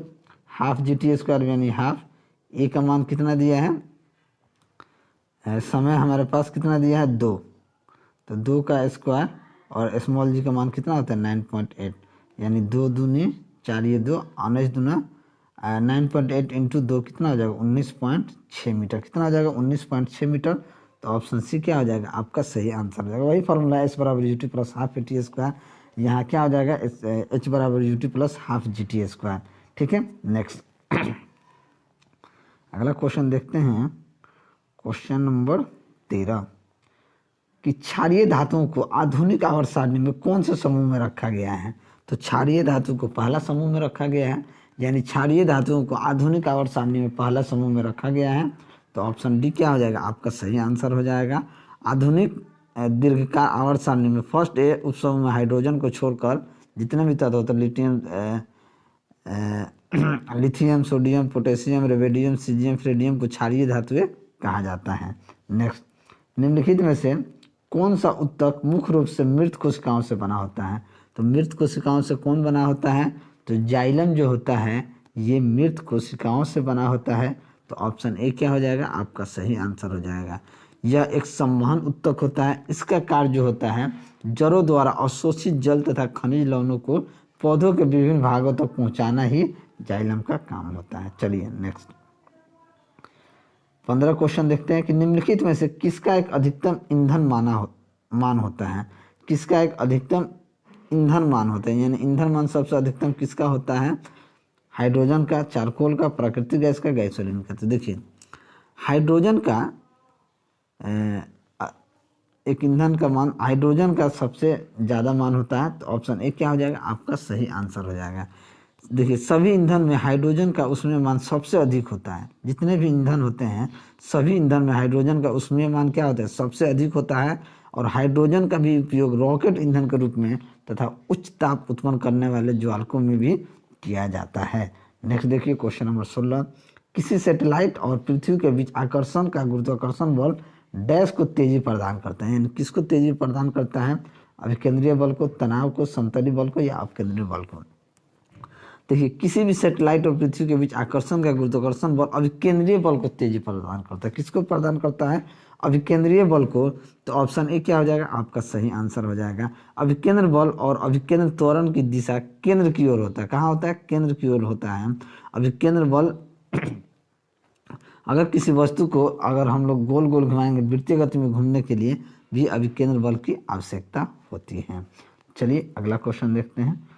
हाफ GT² यानी हाफ। ए का मान कितना दिया है, समय हमारे पास कितना दिया है 2, तो 2 का स्क्वायर और स्मॉल जी का मान कितना होता है 9.8, यानी 2 दूनी 4 ये 2 19 दूना 9.8 इंटू 2 कितना हो जाएगा 19.6 मीटर, कितना हो जाएगा 19.6 मीटर। तो ऑप्शन सी क्या हो जाएगा, आपका सही आंसर हो जाएगा। वही फॉर्मूला एस बराबर यूटी प्लस हाफ AT², यहाँ क्या हो जाएगा एच बराबर यूटी प्लस हाफ GT², ठीक है। नेक्स्ट अगला क्वेश्चन देखते हैं क्वेश्चन नंबर 13 कि क्षारीय धातुओं को आधुनिक आवर्त सारणी में कौन से समूह में रखा गया है। तो क्षारीय धातु को पहला समूह में रखा गया है, यानी क्षारीय धातुओं को आधुनिक आवर्त सारणी में पहला समूह में रखा गया है। तो ऑप्शन डी क्या हो जाएगा, आपका सही आंसर हो जाएगा। आधुनिक दीर्घकाल आवर्त सारणी में फर्स्ट ए उपसमूह में हाइड्रोजन को छोड़कर जितने भी तत्व होते लिथियम सोडियम पोटेशियम रेवेडियम सीजियम फ्रेडियम को क्षारीय धातुएं कहा जाता है। नेक्स्ट, निम्नलिखित में से कौन सा उत्तक मुख्य रूप से मृत कोशिकाओं से बना होता है। तो मृत कोशिकाओं से कौन बना होता है, तो जाइलम जो होता है ये मृत कोशिकाओं से बना होता है। तो ऑप्शन ए क्या हो जाएगा, आपका सही आंसर हो जाएगा। यह एक संवहन उत्तक होता है। इसका कार्य जो होता है जड़ों द्वारा अवशोषित जल तथा खनिज लवणों को पौधों के विभिन्न भागों तक पहुंचाना ही जाइलम का काम होता है। चलिए नेक्स्ट 15 क्वेश्चन देखते हैं कि निम्नलिखित में से किसका एक अधिकतम ईंधन मान होता है। किसका एक अधिकतम ईंधन मान होता है, यानी ईंधन मान सबसे अधिकतम किसका होता है, हाइड्रोजन का, चारकोल का, प्राकृतिक गैस का, गैसोलीन का। तो देखिए हाइड्रोजन का एक ईंधन का मान हाइड्रोजन का सबसे ज़्यादा मान होता है। तो ऑप्शन ए क्या हो जाएगा, आपका सही आंसर हो जाएगा। देखिए सभी ईंधन में हाइड्रोजन का उसमें मान सबसे अधिक होता है। जितने भी ईंधन होते हैं सभी ईंधन में हाइड्रोजन का उसमें मान क्या होता है, सबसे अधिक होता है। और हाइड्रोजन का भी उपयोग रॉकेट ईंधन के रूप में तथा उच्च ताप उत्पन्न करने वाले ज्वालकों में भी किया जाता है। नेक्स्ट देखिए क्वेश्चन नंबर 16, किसी सैटेलाइट और पृथ्वी के बीच आकर्षण का गुरुत्वाकर्षण बल डैश को तेजी प्रदान करता है, यानी किसको तेजी प्रदान करता है? अभिकेंद्रीय बल को, तनाव को, समतली बल को या अपकेंद्रीय बल को। देखिए किसी भी सैटेलाइट और पृथ्वी के बीच आकर्षण का गुरुत्वाकर्षण बल अभिकेंद्रीय बल को तेजी प्रदान करता है। किसको प्रदान करता है? अभिकेंद्रीय बल को। तो ऑप्शन ए क्या हो जाएगा? आपका सही आंसर हो जाएगा। अभिकेंद्र बल और अभिकेंद्र त्वरण की दिशा केंद्र की ओर होता है। कहाँ होता है? केंद्र की ओर होता है अभिकेंद्र बल। अगर किसी वस्तु को अगर हम लोग गोल गोल घुमाएंगे, वृत्तीय गति में घूमने के लिए भी अभिकेंद्र बल की आवश्यकता होती है। चलिए अगला क्वेश्चन देखते हैं।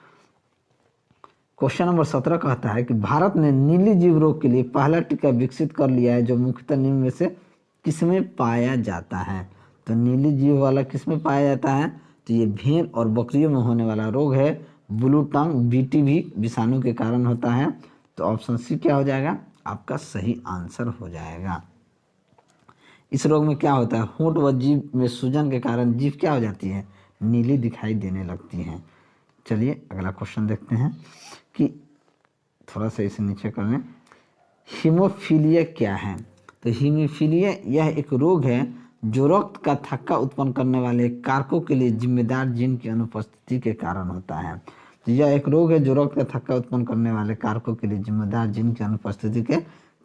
क्वेश्चन नंबर 17 कहता है कि भारत ने नीली जीव रोग के लिए पहला टीका विकसित कर लिया है, जो मुख्यतः निम्न में से किसमें पाया जाता है? तो नीली जीव वाला किसमें पाया जाता है? तो ये भेड़ और बकरियों में होने वाला रोग है, ब्लू टंग बीटीबी विषाणु के कारण होता है। तो ऑप्शन सी क्या हो जाएगा? आपका सही आंसर हो जाएगा। इस रोग में क्या होता है? होंठ व जीभ में सूजन के कारण जीभ क्या हो जाती है? नीली दिखाई देने लगती है। चलिए अगला क्वेश्चन देखते हैं कि थोड़ा सा इसे नीचे कर लें। हीमोफीलिया क्या है? तो हीमोफीलिया यह एक रोग है जो रक्त का थक्का उत्पन्न करने वाले कारकों के लिए जिम्मेदार जीन की अनुपस्थिति के कारण होता है। तो यह एक रोग है जो रक्त का थक्का उत्पन्न करने वाले कारकों के लिए जिम्मेदार जीन की अनुपस्थिति के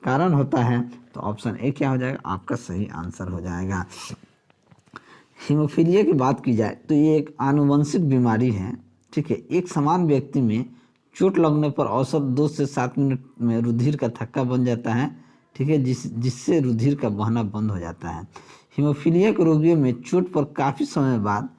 कारण होता है। तो ऑप्शन ए क्या हो जाएगा? आपका सही आंसर हो जाएगा। हीमोफीलिया की बात की जाए तो ये एक आनुवंशिक बीमारी है। ठीक है, एक समान व्यक्ति में चोट लगने पर औसत 2 से 7 मिनट में रुधिर का थक्का बन जाता है। ठीक है, जिससे रुधिर का बहना बंद हो जाता है। हीमोफीलिया के रोगियों में चोट पर काफ़ी समय बाद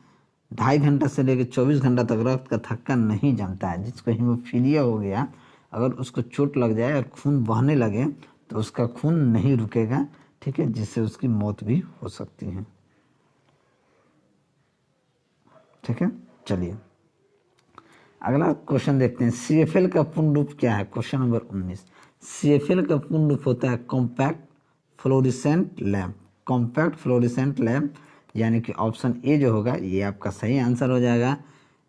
2.5 घंटा से लेकर 24 घंटा तक रक्त का थक्का नहीं जमता है। जिसको हीमोफीलिया हो गया, अगर उसको चोट लग जाए और खून बहने लगे तो उसका खून नहीं रुकेगा। ठीक है, जिससे उसकी मौत भी हो सकती है। ठीक है, चलिए अगला क्वेश्चन देखते हैं। CFL का पूर्ण रूप क्या है? Question number 19। CFL का पूर्ण रूप होता है compact fluorescent lamp. Compact fluorescent lamp, यानी कि ऑप्शन ए जो होगा ये आपका सही आंसर हो जाएगा।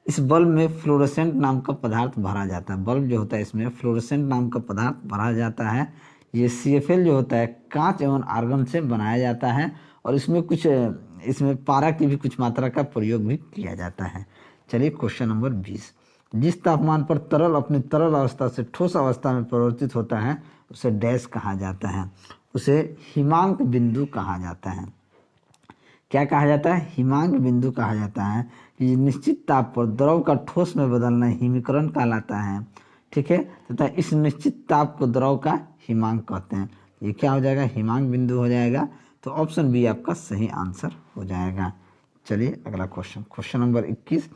इस बल्ब में फ्लोरेसेंट नाम का पदार्थ भरा जाता है। बल्ब जो होता है इसमें फ्लोरेसेंट नाम का पदार्थ भरा जाता है। ये CFL जो होता है कांच एवं आर्गन से बनाया जाता है और इसमें पारा की भी कुछ मात्रा का प्रयोग भी किया जाता है। चलिए क्वेश्चन नंबर 20। जिस तापमान पर तरल अपनी तरल अवस्था से ठोस अवस्था में परिवर्तित होता है उसे डैश कहा जाता है? उसे हिमांक बिंदु कहा जाता है। क्या कहा जाता है? हिमांक बिंदु कहा जाता है। कि निश्चित ताप पर द्रव का ठोस में बदलना हिमीकरण कहलाता है। ठीक है, तथा इस निश्चित ताप को द्रव का हिमांक कहते हैं। ये क्या हो जाएगा? हिमांक बिंदु हो जाएगा। तो ऑप्शन बी आपका सही आंसर हो जाएगा। चलिए अगला क्वेश्चन, क्वेश्चन नंबर 21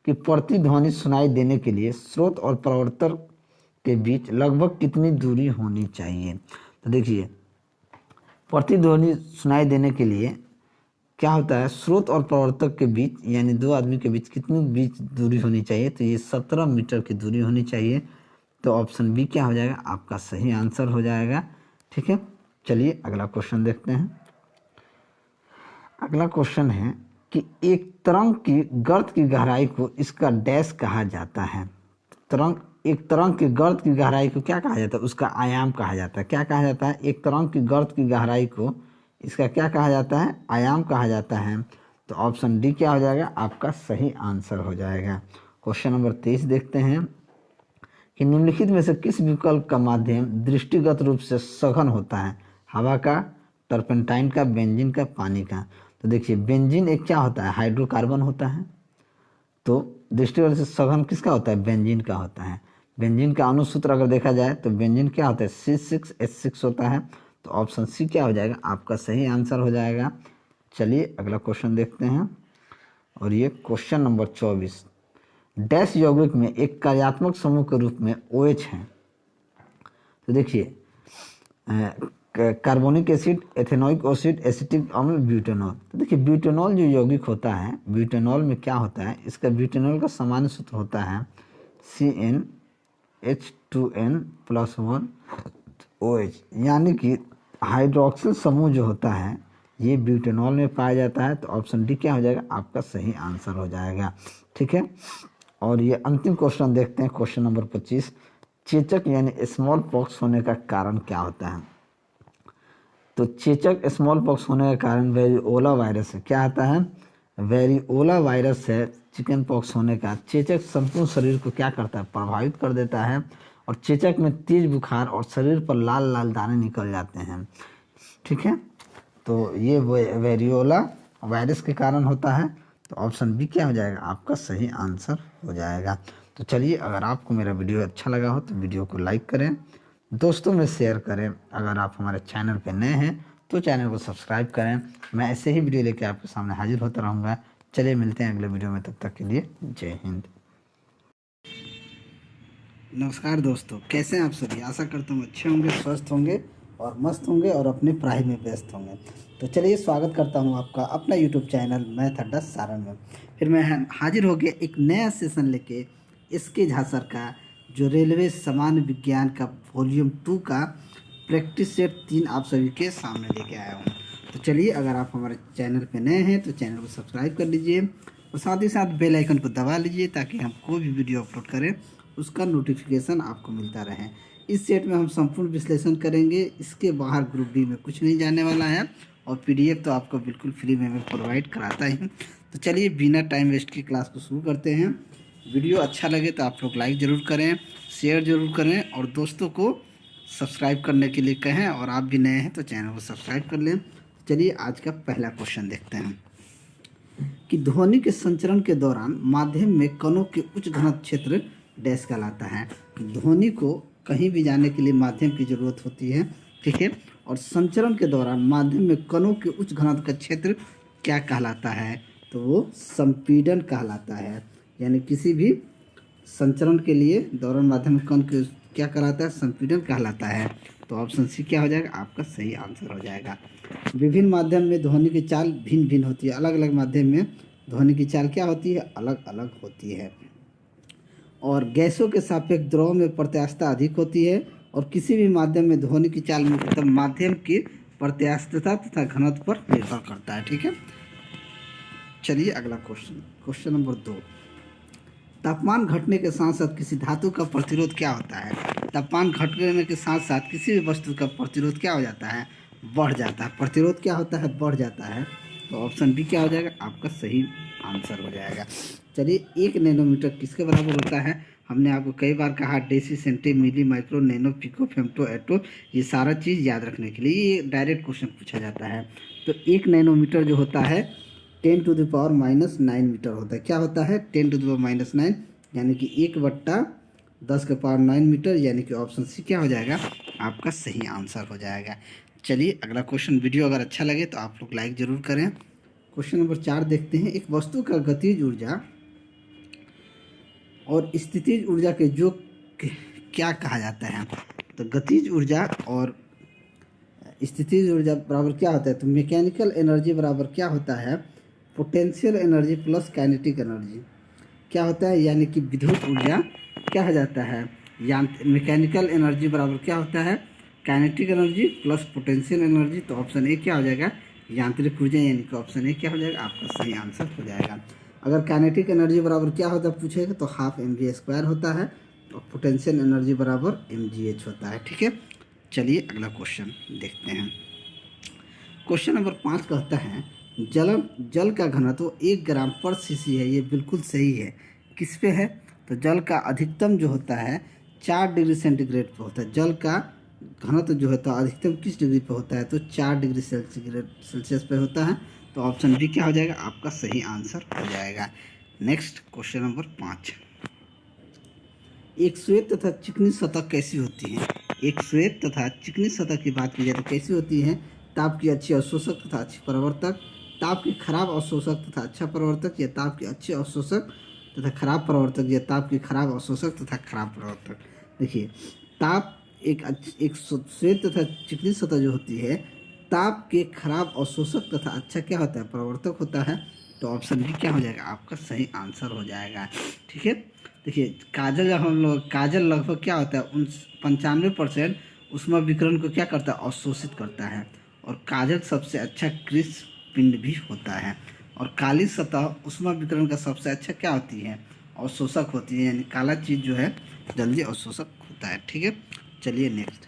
कि प्रतिध्वनि सुनाई देने के लिए स्रोत और प्रवर्तक के बीच लगभग कितनी दूरी होनी चाहिए? तो देखिए प्रतिध्वनि सुनाई देने के लिए क्या होता है? स्रोत और प्रवर्तक के बीच यानी दो आदमी के बीच कितनी दूरी होनी चाहिए? तो ये 17 मीटर की दूरी होनी चाहिए। तो ऑप्शन बी क्या हो जाएगा? आपका सही आंसर हो जाएगा। ठीक है, चलिए अगला क्वेश्चन देखते हैं। अगला क्वेश्चन है कि एक तरंग की गर्त की गहराई को इसका डैश कहा जाता है। एक तरंग की गर्त की गहराई को क्या कहा जाता है? उसका आयाम कहा जाता है। क्या कहा जाता है? एक तरंग की गर्त की गहराई को इसका क्या कहा जाता है? आयाम कहा जाता है। तो ऑप्शन डी क्या हो जाएगा? आपका सही आंसर हो जाएगा। क्वेश्चन नंबर 23 देखते हैं कि निम्नलिखित में से किस विकल्प का माध्यम दृष्टिगत रूप से सघन होता है? हवा का, टर्पेंटाइन का, बेंजीन का, पानी का। तो देखिए बेंजीन एक क्या होता है? हाइड्रोकार्बन होता है। तो दृष्टिगत से सघन किसका होता है? बेंजीन का होता है। बेंजीन का अनुसूत्र अगर देखा जाए तो बेंजीन क्या होता है? C6H6 होता है। तो ऑप्शन सी क्या हो जाएगा? आपका सही आंसर हो जाएगा। चलिए अगला क्वेश्चन देखते हैं और ये क्वेश्चन नंबर 24। डैश यौगिक में एक कार्यात्मक समूह के रूप में OH है। तो देखिए carbonic acid, ethanoic acid, acetic अम्ल, ब्यूटेनॉल। तो देखिए ब्यूटेनॉल जो यौगिक होता है, ब्यूटेनॉल में क्या होता है? इसका ब्यूटेनॉल का सामान्य सूत्र होता है CnH2n+1 OH, यानी कि हाइड्रोक्सिल समूह जो होता है ये ब्यूटेनॉल में पाया जाता है। तो ऑप्शन डी क्या हो जाएगा? आपका सही आंसर हो जाएगा। ठीक है, और ये अंतिम क्वेश्चन देखते हैं, क्वेश्चन नंबर 25। चेचक यानी स्मॉल पॉक्स होने का कारण क्या होता है? तो चेचक स्मॉल पॉक्स होने के कारण वेरिओला वायरस है, क्या आता है, वेरिओला वायरस है चिकन पॉक्स होने का। चेचक संपूर्ण शरीर को क्या करता है, प्रभावित कर देता है, और चेचक में तेज बुखार और शरीर पर लाल लाल दाने निकल जाते हैं। ठीक है, तो ये वेरिओला वायरस के कारण होता है। तो ऑप्शन बी क्या हो जाएगा, आपका सही आंसर हो जाएगा। तो चलिए, अगर आपको मेरा वीडियो अच्छा लगा हो तो वीडियो को लाइक करें, दोस्तों में शेयर करें। अगर आप हमारे चैनल पर नए हैं तो चैनल को सब्सक्राइब करें। मैं ऐसे ही वीडियो लेकर आपके सामने हाजिर होता रहूँगा। चलिए मिलते हैं अगले वीडियो में, तब तक के लिए जय हिंद। नमस्कार दोस्तों, कैसे हैं आप सभी। आशा करता हूँ अच्छे होंगे, स्वस्थ होंगे और मस्त होंगे और अपनी पढ़ाई में व्यस्त होंगे। तो चलिए, स्वागत करता हूँ आपका अपना यूट्यूब चैनल मैथ अड्डा सारण में। फिर मैं हाजिर हो गया एक नया सेशन लेके, इसके झा सर का, जो रेलवे सामान्य विज्ञान का वॉल्यूम 2 का प्रैक्टिस सेट 3 आप सभी के सामने लेके आया हूँ। तो चलिए, अगर आप हमारे चैनल पे नए हैं तो चैनल को सब्सक्राइब कर लीजिए और साथ ही साथ बेल आइकन को दबा लीजिए, ताकि हम कोई भी वीडियो अपलोड करें उसका नोटिफिकेशन आपको मिलता रहे। इस सेट में हम संपूर्ण विश्लेषण करेंगे। इसके बाहर ग्रुप डी में कुछ नहीं जाने वाला है, और पीडीएफ तो आपको बिल्कुल फ्री में मैं प्रोवाइड कराता ही हूँ। तो चलिए, बिना टाइम वेस्ट की क्लास को शुरू करते हैं। वीडियो अच्छा लगे तो आप लोग लाइक ज़रूर करें, शेयर ज़रूर करें और दोस्तों को सब्सक्राइब करने के लिए कहें। और आप भी नए हैं तो चैनल को सब्सक्राइब कर लें। चलिए, आज का पहला क्वेश्चन देखते हैं कि ध्वनि के संचरण के दौरान माध्यम में कणों के उच्च घनत्व क्षेत्र डैश कहलाता है। ध्वनि को कहीं भी जाने के लिए माध्यम की जरूरत होती है, ठीक है। और संचरण के दौरान माध्यम में कणों के उच्च घनत्व का क्षेत्र क्या कहलाता है, तो वो संपीड़न कहलाता है। यानी किसी भी संचरण के लिए दौरान माध्यम में कण के क्या कहलाता है, संपीड़न कहलाता है। तो ऑप्शन सी क्या हो जाएगा, आपका सही आंसर हो जाएगा। विभिन्न माध्यम में ध्वनि की चाल भिन्न भिन्न होती है। अलग अलग माध्यम में ध्वनि की चाल क्या होती है, अलग अलग होती है। और गैसों के सापेक्ष द्रव में प्रत्यास्थता अधिक होती है, और किसी भी माध्यम में ध्वनि की चाल मुख्यतः माध्यम की प्रत्यास्थता तथा घनत्व पर निर्भर करता है, ठीक है। चलिए, अगला क्वेश्चन नंबर 2। तापमान घटने के साथ साथ किसी धातु का प्रतिरोध क्या होता है। तापमान घटने के साथ साथ किसी भी वस्तु का प्रतिरोध क्या हो जाता है, बढ़ जाता है। प्रतिरोध क्या होता है, बढ़ जाता है। तो ऑप्शन बी क्या हो जाएगा, आपका सही आंसर हो जाएगा। चलिए, 1 नैनोमीटर किसके बराबर होता है। हमने आपको कई बार कहा, डेसी, सेंटी, मिली, माइक्रो, नैनो, पिको, फेम्टो, एटो, ये सारा चीज़ याद रखने के लिए ये डायरेक्ट क्वेश्चन पूछा जाता है। तो 1 नैनोमीटर जो होता है 10⁻⁻9 मीटर होता है। क्या होता है, 10⁻⁹, यानी कि 1/10⁹ मीटर, यानी कि ऑप्शन सी क्या हो जाएगा, आपका सही आंसर हो जाएगा। चलिए, अगला क्वेश्चन। वीडियो अगर अच्छा लगे तो आप लोग लाइक ज़रूर करें। क्वेश्चन नंबर 4 देखते हैं। एक वस्तु का गतिज ऊर्जा और स्थितिज ऊर्जा के जो क्या कहा जाता है। तो गतिज ऊर्जा और स्थितिज ऊर्जा बराबर क्या होता है, तो मैकेनिकल एनर्जी बराबर क्या होता है, potential energy plus kinetic energy क्या होता है। यानी कि विद्युत ऊर्जा क्या हो जाता है, मैकेनिकल एनर्जी बराबर क्या होता है, kinetic energy plus potential energy. तो ऑप्शन ए क्या हो जाएगा, यांत्रिक ऊर्जा, यानी कि ऑप्शन ए क्या हो जाएगा, आपका सही आंसर हो जाएगा। अगर काइनेटिक एनर्जी बराबर क्या होता है पूछेगा तो हाफ mv² होता है, और पोटेंशियल एनर्जी बराबर mgh होता है, ठीक है। चलिए, अगला क्वेश्चन देखते हैं। क्वेश्चन नंबर 5 कहता है, जल का घनत्व 1 ग्राम पर सीसी है। ये बिल्कुल सही है। किस पे है, तो जल का अधिकतम जो होता है 4 डिग्री सेंटीग्रेड पे होता है। जल का घनत्व जो होता है अधिकतम किस डिग्री पे होता है, तो 4 डिग्री सेल्सियस पे होता है। तो ऑप्शन बी क्या हो जाएगा, आपका सही आंसर हो जाएगा। Next question number 5। एक श्वेत तथा चिकनी सतह कैसी होती है। एक श्वेत तथा चिकनी सतह की बात की जाए तो कैसी होती है, ताप की अच्छी अवशोषक तथा अच्छी परावर्तक, ताप की खराब अवशोषक तथा अच्छा परावर्तक, या ताप की अच्छी अवशोषक तथा खराब परावर्तक, या ताप की खराब अवशोषक तथा खराब परावर्तक। देखिए, ताप एक श्वेत तथा चिकनी सतह जो होती है, ताप के खराब अवशोषक तथा अच्छा क्या होता है, परावर्तक होता है। तो ऑप्शन बी क्या हो जाएगा, आपका सही आंसर हो जाएगा, ठीक है। देखिए, काजल जब हम लोग काजल लगभग क्या होता है 95% ऊष्मा विकिरण को क्या करता है, अवशोषित करता है। और काजल सबसे अच्छा क्रिस्प पिंड भी होता है। और काली सतह ऊष्मा विकिरण का सबसे अच्छा क्या होती है, अवशोषक होती है। यानी काला चीज़ जो है जल्दी अवशोषक होता है, ठीक है। चलिए नेक्स्ट।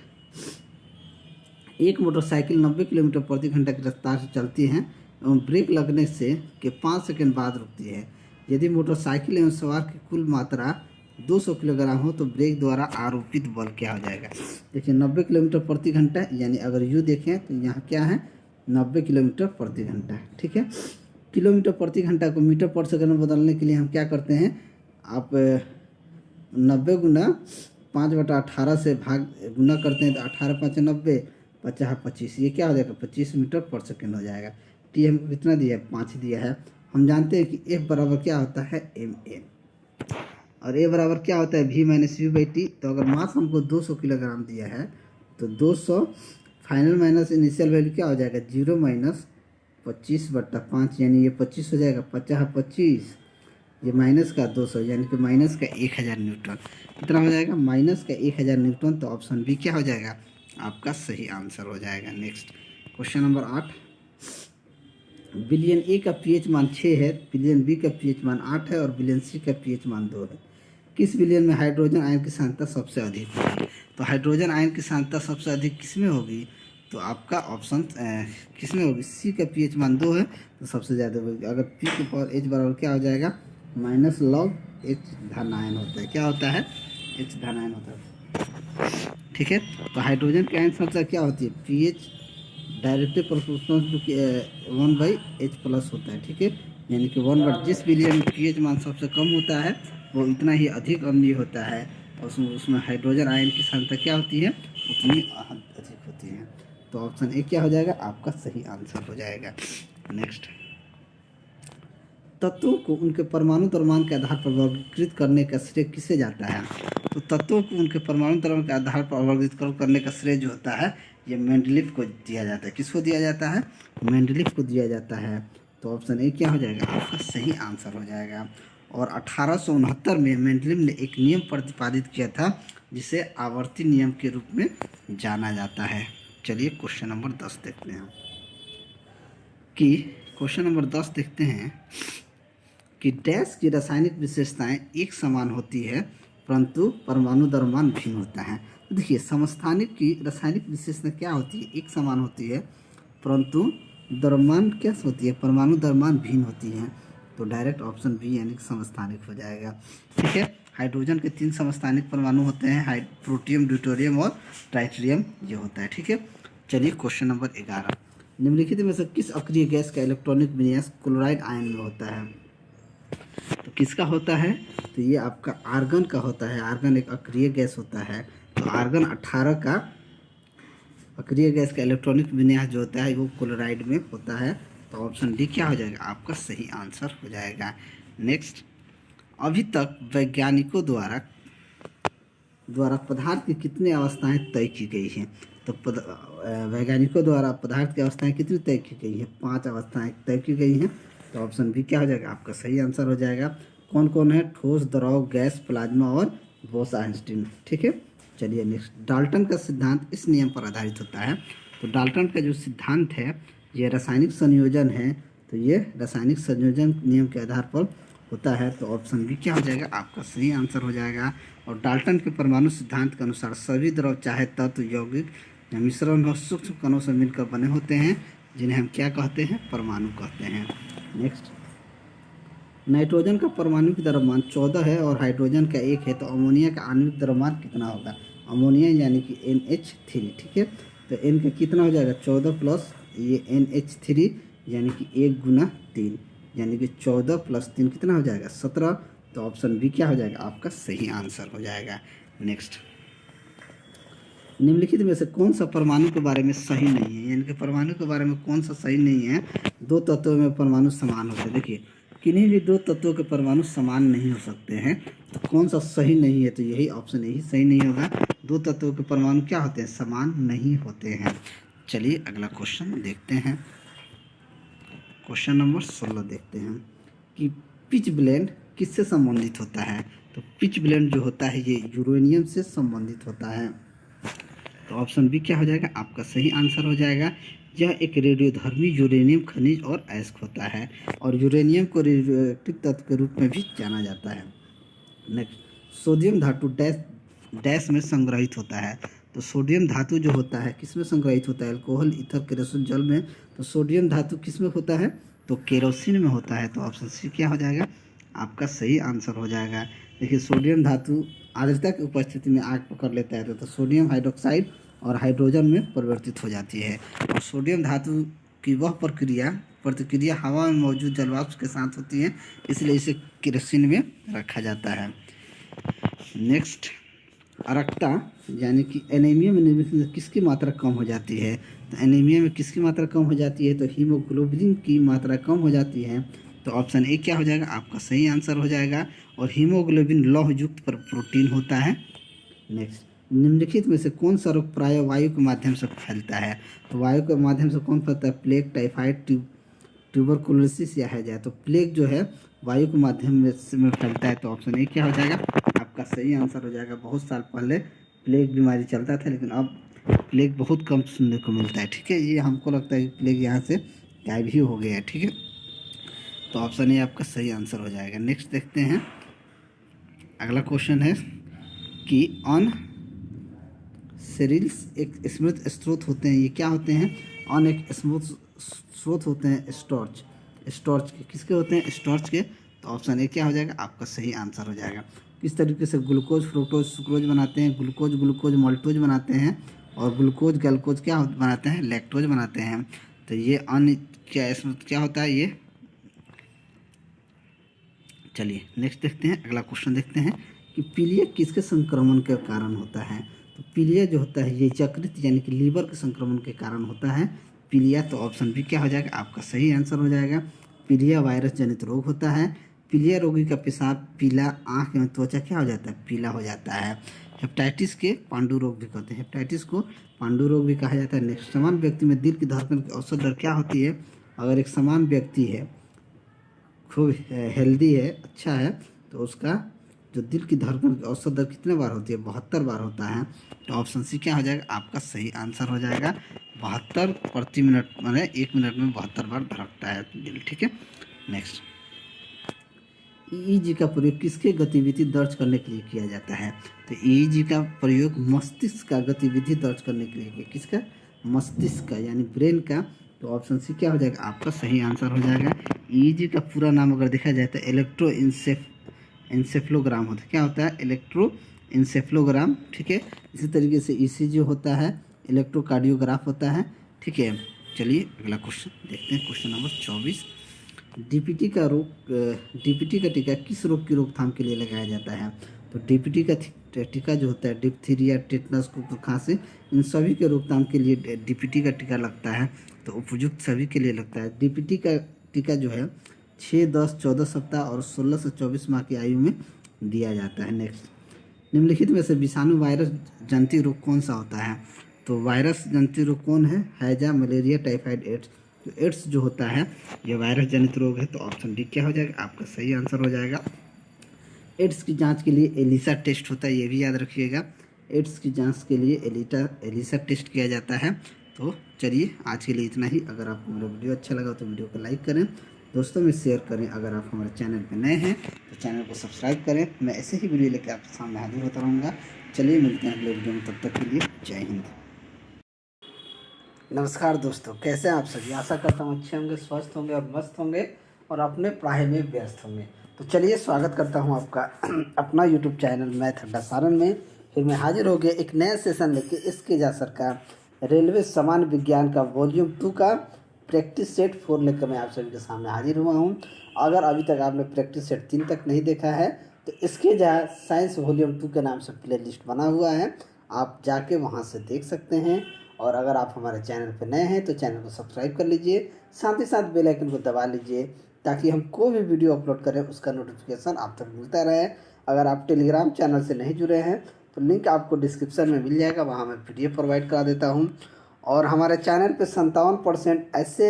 एक मोटरसाइकिल 90 किलोमीटर प्रति घंटा की रफ्तार से चलती है एवं ब्रेक लगने से के 5 सेकंड बाद रुकती है। यदि मोटरसाइकिल एवं सवार की कुल मात्रा 200 किलोग्राम हो तो ब्रेक द्वारा आरोपित बल क्या हो जाएगा। देखिए 90 किलोमीटर प्रति घंटा, यानी अगर यू देखें तो यहाँ क्या है 90 किलोमीटर प्रति घंटा, ठीक है। किलोमीटर प्रति घंटा को मीटर पर सेकंड में बदलने के लिए हम क्या करते हैं, आप 90 गुना 5/18 से भाग गुना करते हैं तो 18 5 90, 50 25, ये क्या हो जाएगा 25 मीटर पर सेकंड हो जाएगा। टी हमको कितना दिया है 5 दिया है। हम जानते हैं कि एफ बराबर क्या होता है एम ए, और ए बराबर क्या होता है V minus U by T. तो अगर मास हमको 200 किलोग्राम दिया है तो 200 फाइनल माइनस इनिशियल वैल्यू क्या हो जाएगा 0 माइनस 25/5, यानी ये 25 हो जाएगा, 50 25, ये माइनस का 200 यानी कि माइनस का 1000 न्यूटन। कितना हो जाएगा माइनस का 1000 न्यूटन। तो ऑप्शन बी क्या हो जाएगा आपका सही आंसर हो जाएगा। नेक्स्ट क्वेश्चन नंबर 8, बिलियन ए का पीएच मान 6 है, बिलियन बी का पीएच मान 8 है और बिलियन सी का पीएच मान 2 है। किस बिलियन में हाइड्रोजन आयन की सांद्रता सबसे अधिक होगी। तो हाइड्रोजन आयन की सांद्रता सबसे अधिक किस में होगी, तो आपका ऑप्शन किस में होगी, सी का पीएच मान 2 है तो सबसे ज़्यादा होगी। अगर पी के पावर एच बराबर क्या हो जाएगा माइनस लॉग एच धन आयन होता है, क्या होता है एच धन आयन होता है, ठीक है। तो हाइड्रोजन की आयन सांद्रता क्या होती है pH directly proportional to 1/H plus होता है, ठीक है। यानी कि 1 जिस बिलियन में पीएच मान सबसे कम होता है वो इतना ही अधिक अम्लीय होता है, और उसमें हाइड्रोजन आयन की सांद्रता क्या होती है उतनी अधिक होती है। तो ऑप्शन ए क्या हो जाएगा आपका सही आंसर हो जाएगा। नेक्स्ट, तत्वों को उनके परमाणु द्रव्यमान के आधार पर वर्गीकृत करने का श्रेय किसे जाता है। तो तत्वों को उनके परमाणु द्रव्यमान के आधार पर वर्गीकृत करने का श्रेय जो होता है ये मेंडलीफ को दिया जाता है। किसको दिया जाता है मेंडलीफ को दिया जाता है। तो ऑप्शन ए क्या हो जाएगा आपका सही आंसर हो जाएगा। और 1869 में मेंडलीफ ने एक नियम प्रतिपादित किया था जिसे आवर्ती नियम के रूप में जाना जाता है। चलिए क्वेश्चन नंबर 10 देखते हैं कि डैश की रासायनिक विशेषताएं एक समान होती है परंतु परमाणु द्रव्यमान भिन्न होता है। तो देखिए समस्थानिक की रासायनिक विशेषता क्या होती है एक समान होती है परंतु द्रव्यमान क्या होती है परमाणु द्रव्यमान भिन्न होती है। तो डायरेक्ट ऑप्शन बी यानी कि समस्थानिक हो जाएगा, ठीक है। हाइड्रोजन के 3 समस्थानिक परमाणु होते हैं, प्रोटियम ड्यूटेरियम और ट्राइटेरियम ये होता है, ठीक है। चलिए क्वेश्चन नंबर 11, निम्नलिखित में से किस अक्रिय गैस का इलेक्ट्रॉनिक विन्यास क्लोराइड आयन में होता है। तो किसका होता है तो ये आपका आर्गन का होता है। आर्गन एक अक्रिय गैस होता है। तो आर्गन 18 का अक्रिय गैस का इलेक्ट्रॉनिक विन्यास जो होता है वो क्लोराइड में होता है। तो ऑप्शन डी क्या हो जाएगा आपका सही आंसर हो जाएगा। नेक्स्ट, अभी तक वैज्ञानिकों द्वारा पदार्थ की कितनी अवस्थाएं तय की गई हैं। तो वैज्ञानिकों द्वारा पदार्थ की अवस्थाएं कितनी तय की गई हैं 5 अवस्थाएं तय की गई हैं। तो ऑप्शन बी क्या हो जाएगा आपका सही आंसर हो जाएगा। कौन कौन है ठोस द्रव गैस प्लाज्मा और बोस-आइंस्टीन, ठीक है। चलिए नेक्स्ट, डाल्टन का सिद्धांत इस नियम पर आधारित होता है। तो डाल्टन का जो सिद्धांत है ये रासायनिक संयोजन है। तो ये रासायनिक संयोजन नियम के आधार पर होता है। तो ऑप्शन बी क्या हो जाएगा आपका सही आंसर हो जाएगा। और डाल्टन के परमाणु सिद्धांत के अनुसार सभी द्रव चाहे तत्व यौगिक या मिश्रण और सूक्ष्म कणों से मिलकर बने होते हैं जिन्हें हम क्या कहते हैं परमाणु कहते हैं। नेक्स्ट, नाइट्रोजन का परमाणु की द्रव्यमान 14 है और हाइड्रोजन का 1 है। तो अमोनिया का आणविक द्रव्यमान कितना होगा। अमोनिया यानी कि NH3, ठीक है। तो N का कितना हो जाएगा 14 प्लस ये NH3 यानी कि 1 गुना 3 यानी कि 14 प्लस 3 कितना हो जाएगा 17। तो ऑप्शन बी क्या हो जाएगा आपका सही आंसर हो जाएगा। नेक्स्ट, निम्नलिखित में से कौन सा परमाणु के बारे में सही नहीं है, यानी कि परमाणु के बारे में कौन सा सही नहीं है। 2 तत्वों में परमाणु समान होते हैं। देखिए किन्हीं भी 2 तत्वों के परमाणु समान नहीं हो सकते हैं। तो कौन सा सही नहीं है तो यही ऑप्शन यही सही नहीं होगा। 2 तत्वों के परमाणु क्या होते हैं समान नहीं होते हैं। चलिए अगला क्वेश्चन देखते हैं। क्वेश्चन नंबर 16 देखते हैं कि पिच ब्लेंड किससे संबंधित होता है। तो पिच ब्लेंड जो होता है ये यूरेनियम से संबंधित होता है। तो ऑप्शन बी क्या हो जाएगा आपका सही आंसर हो जाएगा। यह एक रेडियोधर्मी यूरेनियम खनिज और अयस्क होता है और यूरेनियम को रेडियोएक्टिव तत्व के रूप में भी जाना जाता है। नेक्स्ट, सोडियम धातु डैश में संग्रहित होता है। तो सोडियम धातु जो होता है किस में संग्रहित होता है? अल्कोहल, ईथर, केरोसिन, जल में। तो सोडियम धातु किस में होता है? तो केरोसिन में होता है। तो ऑप्शन सी क्या हो जाएगा? आपका सही आंसर हो जाएगा। देखिए सोडियम धातु आर्द्रता की उपस्थिति में आग पकड़ लेता है तो सोडियम हाइड्रोक्साइड और हाइड्रोजन में परिवर्तित हो जाती है। और सोडियम धातु की वह प्रतिक्रिया हवा में मौजूद जलवाष्प के साथ होती है, इसलिए इसे केरोसिन में रखा जाता है। नेक्स्ट, अरक्ता यानी कि एनीमिया में किसकी मात्रा कम हो जाती है? तो एनीमिया में किसकी मात्रा कम हो जाती है? तो हीमोग्लोबिन की मात्रा कम हो जाती है। तो ऑप्शन ए क्या हो जाएगा? आपका सही आंसर हो जाएगा। और हीमोग्लोबिन लौह युक्त प्रोटीन होता है। नेक्स्ट, निम्नलिखित में से कौन सा रोग प्राय वायु के माध्यम से फैलता है? तो वायु के माध्यम से कौन फैलता है? प्लेग, टाइफाइड, ट्यूबरकुलोसिस या हैजा। तो प्लेग जो है वायु के माध्यम में फैलता है। तो ऑप्शन ए क्या हो जाएगा? आपका सही आंसर हो जाएगा। बहुत साल पहले प्लेग बीमारी चलता था, लेकिन अब प्लेग बहुत कम सुनने को मिलता है। ठीक है, ये हमको लगता है कि प्लेग यहाँ से गायब ही हो गया है। ठीक है, तो ऑप्शन ए आपका सही आंसर हो जाएगा। नेक्स्ट देखते हैं, अगला क्वेश्चन है कि ऑन सेरिल्स एक स्मृत स्रोत होते हैं, ये क्या होते हैं? ऑन एक स्मृत स्रोत होते हैं स्टॉर्च के। किसके होते हैं? स्टॉर्च के। तो ऑप्शन ए क्या हो जाएगा? आपका सही आंसर हो जाएगा। किस तरीके से ग्लूकोज, फ्रुक्टोज, सुक्रोज बनाते हैं? ग्लूकोज माल्टोज बनाते हैं, और ग्लूकोज गैल्कोज क्या बनाते हैं? लैक्टोज बनाते हैं। तो ये अन्य क्या होता है ये? चलिए नेक्स्ट देखते हैं, अगला क्वेश्चन देखते हैं कि पीलिया किसके संक्रमण के कारण होता है? तो पीलिया जो होता है ये यकृत यानी कि लीवर के संक्रमण के कारण होता है पीलिया। तो ऑप्शन बी क्या हो जाएगा? आपका सही आंसर हो जाएगा। पीलिया वायरस जनित रोग होता है। पीलिया रोगी का पेशाब पीला, आँख एवं त्वचा क्या हो जाता है? पीला हो जाता है। हेपेटाइटिस के पांडु रोग भी कहते हैं, हेपेटाइटिस को पांडु रोग भी कहा जाता है। नेक्स्ट, समान व्यक्ति में दिल की धड़कन की औसत दर क्या होती है? अगर एक समान व्यक्ति है, खूब हेल्दी है, अच्छा है, तो उसका जो दिल की धड़कन की औसत दर कितने बार होती है? 72 बार होता है। तो ऑप्शन सी क्या हो जाएगा? आपका सही आंसर हो जाएगा। 72 प्रति मिनट, माने 1 मिनट में 72 बार धड़कता है दिल। ठीक है, नेक्स्ट, ईईजी का प्रयोग किसके गतिविधि दर्ज करने के लिए किया जाता है? तो ईईजी का प्रयोग मस्तिष्क का गतिविधि दर्ज करने के लिए। किसका? मस्तिष्क का, यानी ब्रेन का। तो ऑप्शन सी क्या हो जाएगा? आपका सही आंसर हो जाएगा। ईईजी का पूरा नाम अगर देखा जाए तो इलेक्ट्रो इंसेफ्लोग्राम होता है। क्या होता है? इलेक्ट्रो इंसेफ्लोग्राम। ठीक है, इसी तरीके से ईसीजी होता है, इलेक्ट्रोकार्डियोग्राफ होता है। ठीक है, चलिए अगला क्वेश्चन देखते हैं, क्वेश्चन नंबर 24। डीपीटी का टीका किस रोग की रोकथाम के लिए लगाया जाता है? तो डीपीटी का टीका जो होता है डिप्थीरिया, टेटनस, कुकुर खांसी, इन सभी के रोकथाम के लिए डीपीटी का टीका लगता है। तो उपयुक्त सभी के लिए लगता है। डीपीटी का टीका जो है 6, 10, 14 सप्ताह और 16 से 24 माह की आयु में दिया जाता है। नेक्स्ट, निम्नलिखित में से विषाणु वायरस जनित रोग कौन सा होता है? तो वायरस जनित रोग कौन है? हैजा, मलेरिया, टाइफाइड, एड्स। तो एड्स जो होता है ये वायरस जनित रोग है। तो ऑप्शन डी क्या हो जाएगा? आपका सही आंसर हो जाएगा। एड्स की जांच के लिए एलिसा टेस्ट होता है, ये भी याद रखिएगा। एड्स की जांच के लिए एलिसा टेस्ट किया जाता है। तो चलिए आज के लिए इतना ही। अगर आपको मेरा वीडियो अच्छा लगा तो वीडियो को लाइक करें, दोस्तों में शेयर करें। अगर आप हमारे चैनल पर नए हैं तो चैनल को सब्सक्राइब करें। मैं ऐसे ही वीडियो लेकर आपके सामने हाजिर होता रहूँगा। चलिए मिलते हैं अगले वीडियो में, तब तक के लिए जय हिंद। नमस्कार दोस्तों, कैसे हैं आप सभी? आशा करता हूँ अच्छे होंगे, स्वस्थ होंगे और मस्त होंगे और अपने पढ़ाई में व्यस्त होंगे। तो चलिए स्वागत करता हूँ आपका अपना यूट्यूब चैनल मैथ अड्डा सारण में। फिर मैं हाजिर हो गया एक नया सेशन लेके। इसके जा सर का रेलवे सामान्य विज्ञान का वॉल्यूम 2 का प्रैक्टिस सेट 4 लेकर मैं आप सभी के सामने हाजिर हुआ हूँ। अगर अभी तक आपने प्रैक्टिस सेट 3 तक नहीं देखा है तो इसके जहाँ साइंस वॉल्यूम 2 के नाम से प्ले लिस्ट बना हुआ है, आप जाके वहाँ से देख सकते हैं। और अगर आप हमारे चैनल पर नए हैं तो चैनल को सब्सक्राइब कर लीजिए, साथ ही साथ बेल आइकन को दबा लीजिए ताकि हम कोई भी वीडियो अपलोड करें उसका नोटिफिकेशन आप तक मिलता रहे। अगर आप टेलीग्राम चैनल से नहीं जुड़े हैं तो लिंक आपको डिस्क्रिप्शन में मिल जाएगा, वहाँ मैं PDF प्रोवाइड करा देता हूँ। और हमारे चैनल पे 57% ऐसे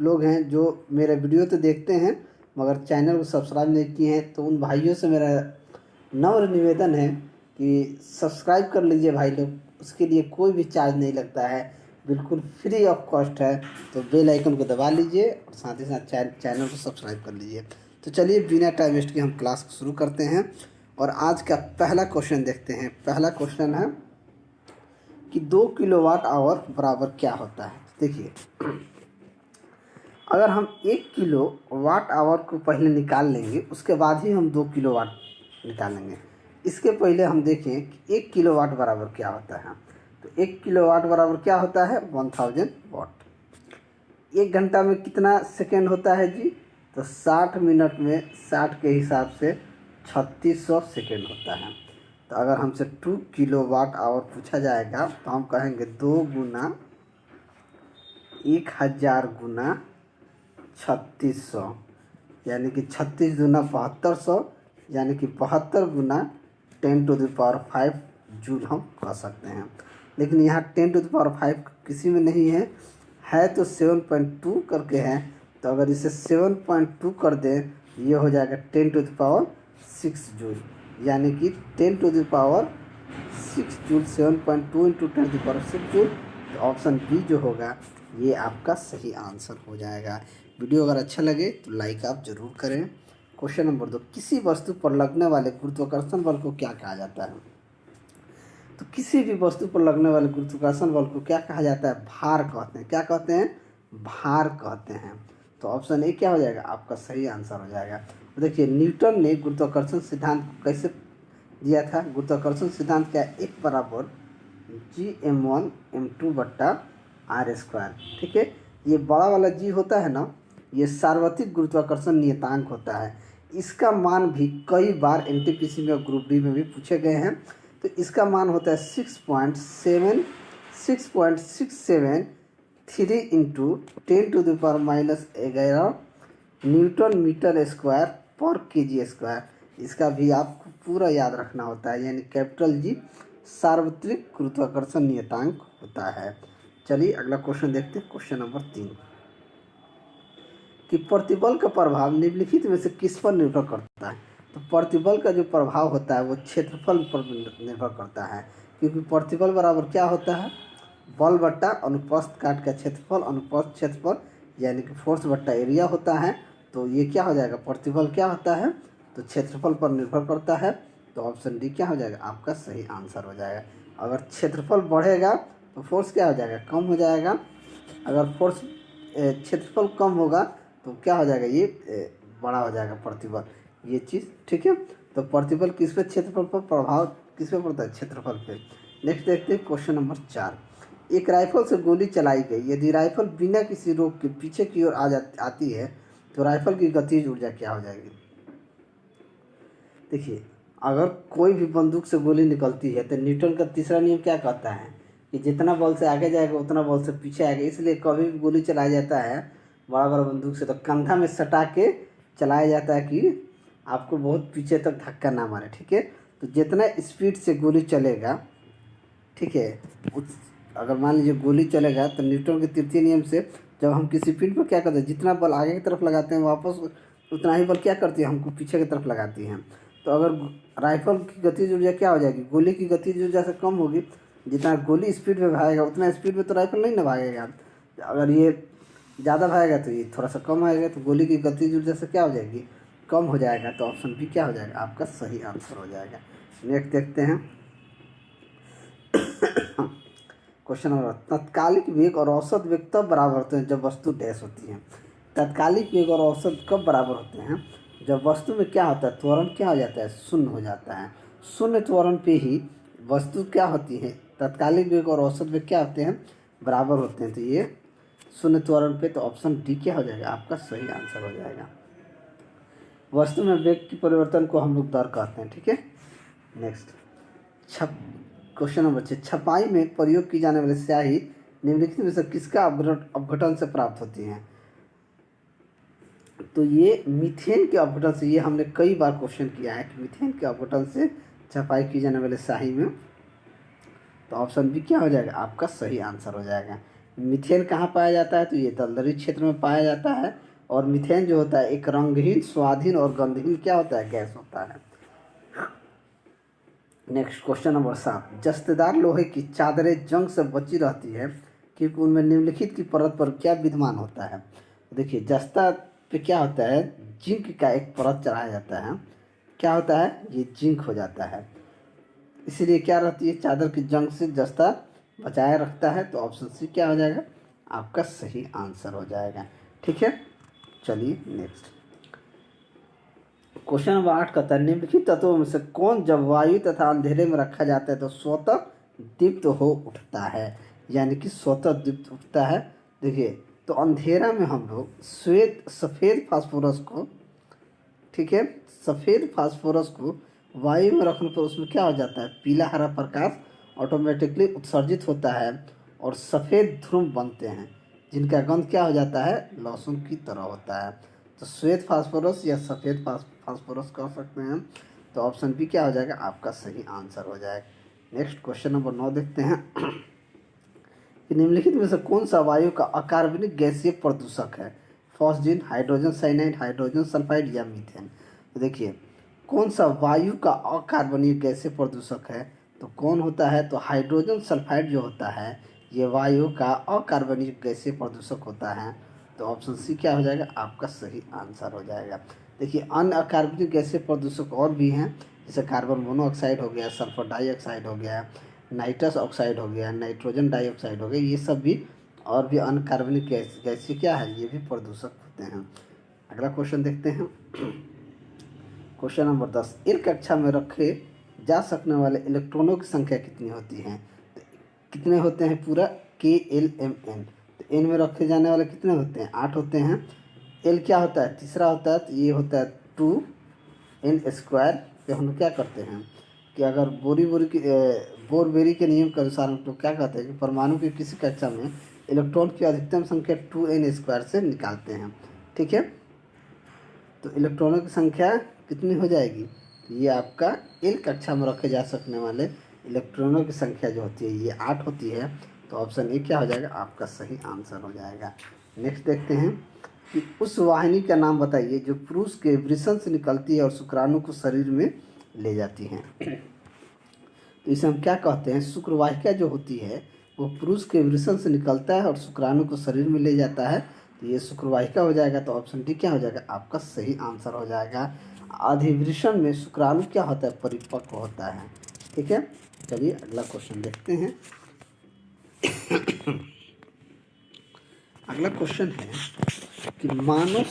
लोग हैं जो मेरे वीडियो तो देखते हैं मगर चैनल को सब्सक्राइब नहीं किए हैं। तो उन भाइयों से मेरा नम्र निवेदन है कि सब्सक्राइब कर लीजिए भाई लोग, उसके लिए कोई भी चार्ज नहीं लगता है, बिल्कुल फ्री ऑफ कॉस्ट है। तो बेल आइकन को दबा लीजिए और साथ ही साथ चैनल को सब्सक्राइब कर लीजिए। तो चलिए बिना टाइम वेस्ट के हम क्लास को शुरू करते हैं और आज का पहला क्वेश्चन देखते हैं। पहला क्वेश्चन है कि 2 किलोवाट आवर बराबर क्या होता है। देखिए, अगर हम 1 किलोवाट आवर को पहले निकाल लेंगे, उसके बाद ही हम 2 किलोवाट निकालेंगे। इसके पहले हम देखें कि 1 किलोवाट बराबर क्या होता है। तो 1 किलोवाट बराबर क्या होता है, 1000 वाट। 1 घंटा में कितना सेकेंड होता है जी, तो 60 मिनट में 60 के हिसाब से 3600 सेकेंड होता है। तो अगर हमसे 2 किलोवाट आवर पूछा जाएगा तो हम कहेंगे 2 गुना 1000 गुना 3600, यानी कि 36 गुना 7200, यानी कि 72 गुना 10⁵ जूल हम कह सकते हैं। लेकिन यहाँ 10⁵ किसी में नहीं है तो 7.2 करके है। तो अगर इसे 7.2 कर दें, ये हो जाएगा 10⁶ जूल, यानी कि 10⁶ जूल 7.2 इंटू 10⁶ जूल। तो ऑप्शन बी जो होगा ये आपका सही आंसर हो जाएगा। वीडियो अगर अच्छा लगे तो लाइक आप ज़रूर करें। क्वेश्चन नंबर 2, किसी वस्तु पर लगने वाले गुरुत्वाकर्षण बल को क्या कहा जाता है। तो किसी भी वस्तु पर लगने वाले गुरुत्वाकर्षण बल को क्या कहा जाता है, भार कहते हैं। क्या कहते हैं, भार कहते हैं। तो ऑप्शन ए क्या हो जाएगा, आपका सही आंसर हो जाएगा। तो देखिए, न्यूटन ने गुरुत्वाकर्षण सिद्धांत कैसे दिया था। गुरुत्वाकर्षण सिद्धांत क्या है, एक बराबर G m1m2/r²। ठीक है, ये बड़ा वाला जी होता है ना, ये सार्वत्रिक गुरुत्वाकर्षण नियतांक होता है। इसका मान भी कई बार एनटीपीसी में और ग्रुप डी में भी पूछे गए हैं। तो इसका मान होता है 6.673 इंटू 10⁻⁻11 न्यूटन मीटर स्क्वायर पर केजी स्क्वायर। इसका भी आपको पूरा याद रखना होता है, यानी कैपिटल जी सार्वत्रिक गुरुत्वाकर्षण नियतांक होता है। चलिए अगला क्वेश्चन देखते हैं। क्वेश्चन नंबर 3, कि प्रतिबल का प्रभाव निम्नलिखित में से किस पर निर्भर करता है। तो प्रतिबल का जो प्रभाव होता है वो क्षेत्रफल पर निर्भर करता है, क्योंकि प्रतिबल बराबर क्या होता है, बल बट्टा अनुप्रस्थ काट का क्षेत्रफल, अनुप्रस्थ क्षेत्रफल यानी कि फोर्स बट्टा एरिया होता है। तो ये क्या हो जाएगा, प्रतिबल क्या होता है, तो क्षेत्रफल पर निर्भर करता है। तो ऑप्शन डी क्या हो जाएगा, आपका सही आंसर हो जाएगा। अगर क्षेत्रफल बढ़ेगा तो फोर्स क्या हो जाएगा, कम हो जाएगा। अगर फोर्स क्षेत्रफल कम होगा तो क्या हो जाएगा, ये बड़ा हो जाएगा प्रतिबल, ये चीज़। ठीक है, तो प्रतिबल किस पे, क्षेत्रफल पर, प्रभाव किस पे पड़ता है, क्षेत्रफल पे। नेक्स्ट देखते हैं क्वेश्चन नंबर 4, एक राइफल से गोली चलाई गई, यदि राइफल बिना किसी रोक के पीछे की ओर आती है तो राइफल की गतिज ऊर्जा क्या हो जाएगी। देखिए, अगर कोई भी बंदूक से गोली निकलती है तो न्यूटन का तीसरा नियम क्या कहता है कि जितना बल से आगे जाएगा उतना बल से पीछे आएगा। इसलिए कभी भी गोली चलाया जाता है बड़ा बड़ा बंदूक से तो कंधा में सटा के चलाया जाता है कि आपको बहुत पीछे तक धक्का ना मारे। ठीक है, तो जितना स्पीड से गोली चलेगा, ठीक है, अगर मान लीजिए गोली चलेगा तो न्यूटन के तृतीय नियम से जब हम किसी पिन पर क्या करते हैं, जितना बल आगे की तरफ लगाते हैं वापस उतना ही बल क्या करती है, हमको पीछे की तरफ लगाती हैं। तो अगर राइफल की गतिज ऊर्जा क्या हो जाएगी, गोली की गतिज ऊर्जा से कम होगी। जितना गोली स्पीड में भागेगा उतना स्पीड में तो राइफल नहीं ना भागेगा। अगर ये ज़्यादा भागेगा तो ये थोड़ा सा कम आएगा, तो गोली की गतिज ऊर्जा से क्या हो जाएगी, कम हो जाएगा। तो ऑप्शन बी क्या हो जाएगा, आपका सही आंसर हो जाएगा। नेक्स्ट देखते हैं क्वेश्चन नंबर, तत्कालिक वेग और औसत वेग तब बराबर होते हैं जब वस्तु डैश होती है। तत्कालिक वेग और औसत कब बराबर होते हैं, जब वस्तु में क्या होता है, त्वरण क्या हो जाता है, शून्य हो जाता है। शून्य त्वरण पे ही वस्तु क्या होती है, तत्कालिक वेग और औसत वेग क्या होते हैं, बराबर होते हैं। तो ये शून्य त्वरण पे, तो ऑप्शन डी क्या हो जाएगा, आपका सही आंसर हो जाएगा। वस्तु में वेग की परिवर्तन को हम लोग दर कहते हैं। ठीक है, नेक्स्ट क्वेश्चन नंबर 6, छपाई में प्रयोग की जाने वाली स्याही निम्नलिखित में से किसका अपघटन से प्राप्त होती है। तो ये मीथेन के अपघटन से, ये हमने कई बार क्वेश्चन किया है कि मीथेन के अपघटन से छपाई की जाने वाली स्याही में। तो ऑप्शन बी क्या हो जाएगा, आपका सही आंसर हो जाएगा। मीथेन कहाँ पाया जाता है, तो ये दलदली क्षेत्र में पाया जाता है। और मीथेन जो होता है एक रंगहीन, स्वादहीन और गंधहीन क्या होता है, गैस होता है। नेक्स्ट क्वेश्चन नंबर 7, जस्तेदार लोहे की चादरें जंग से बची रहती है क्योंकि उनमें निम्नलिखित की परत पर क्या विद्यमान होता है। देखिए, जस्ता पे क्या होता है, जिंक का एक परत चढ़ाया जाता है। क्या होता है, ये जिंक हो जाता है। इसीलिए क्या रहती है, चादर की जंग से जस्ता बचाए रखता है, तो ऑप्शन सी क्या हो जाएगा आपका सही आंसर हो जाएगा। ठीक है, चलिए नेक्स्ट क्वेश्चन नंबर 8 कहता है निम्नलिखित तत्वों में से कौन जब वायु तथा अंधेरे में रखा जाता है तो स्वतः दीप्त हो उठता है, यानी कि स्वतः दीप्त उठता है। देखिए, तो अंधेरा में हम लोग सफ़ेद फास्फोरस को, ठीक है, सफ़ेद फास्फोरस को वायु में रखने पर उसमें क्या हो जाता है, पीला हरा प्रकाश ऑटोमेटिकली उत्सर्जित होता है और सफ़ेद ध्रुव बनते हैं जिनका गंध क्या हो जाता है, लहसुन की तरह होता है। तो श्वेत फास्फोरस या सफ़ेद फास्फोरस कह सकते हैं। तो ऑप्शन बी क्या हो जाएगा आपका सही आंसर हो जाएगा। नेक्स्ट क्वेश्चन नंबर 9 देखते हैं कि निम्नलिखित में से कौन सा वायु का अकार्बनिक गैसीय प्रदूषक है, phosgene, hydrogen cyanide, hydrogen sulphide या मीथेन। तो देखिए, कौन सा वायु का अकार्बनिक गैसीय प्रदूषक है, तो कौन होता है, तो हाइड्रोजन सल्फाइड जो होता है ये वायु का अकार्बनिक गैसीय प्रदूषक होता है। तो ऑप्शन सी क्या हो जाएगा आपका सही आंसर हो जाएगा। देखिए, अन्य अकार्बनिक गैसीय प्रदूषक और भी हैं, जैसे कार्बन मोनोऑक्साइड हो गया, सल्फर डाइऑक्साइड हो गया, नाइट्रस ऑक्साइड हो गया, नाइट्रोजन डाइऑक्साइड हो गया, ये सब भी और भी अन्य कार्बनिक गैसीय क्या है, ये भी प्रदूषक होते हैं। अगला क्वेश्चन देखते हैं क्वेश्चन नंबर 10, एक कक्षा में रखे जा सकने वाले इलेक्ट्रॉनों की संख्या कितनी होती है, तो कितने होते हैं पूरा KLMN। तो एन में रखे जाने वाले कितने होते हैं, 8 होते हैं। एल क्या होता है, तीसरा होता है, तो ये होता है 2n²। तो हम क्या करते हैं कि अगर बोरबेरी के नियम के अनुसार हम तो क्या कहते हैं कि परमाणु की किसी कक्षा में इलेक्ट्रॉन की अधिकतम संख्या 2n² से निकालते हैं। ठीक है, तो इलेक्ट्रॉनों की संख्या कितनी हो जाएगी, तो ये आपका एल कक्षा में रखे जा सकने वाले इलेक्ट्रॉनों की संख्या जो होती है ये 8 होती है। तो ऑप्शन ए क्या हो जाएगा आपका सही आंसर हो जाएगा। नेक्स्ट देखते हैं कि उस वाहिनी का नाम बताइए जो पुरुष के वृषण से निकलती है और शुक्राणु को शरीर में ले जाती है। तो इसे हम क्या कहते हैं, शुक्रवाहिका जो होती है वो पुरुष के वृषण से निकलता है और शुक्राणु को शरीर में ले जाता है, तो ये शुक्रवाहिका हो जाएगा। तो ऑप्शन डी क्या हो जाएगा आपका सही आंसर हो जाएगा। अधिवृषण में शुक्राणु क्या होता है, परिपक्व होता है। ठीक है, चलिए अगला क्वेश्चन देखते हैं। अगला क्वेश्चन है कि मानव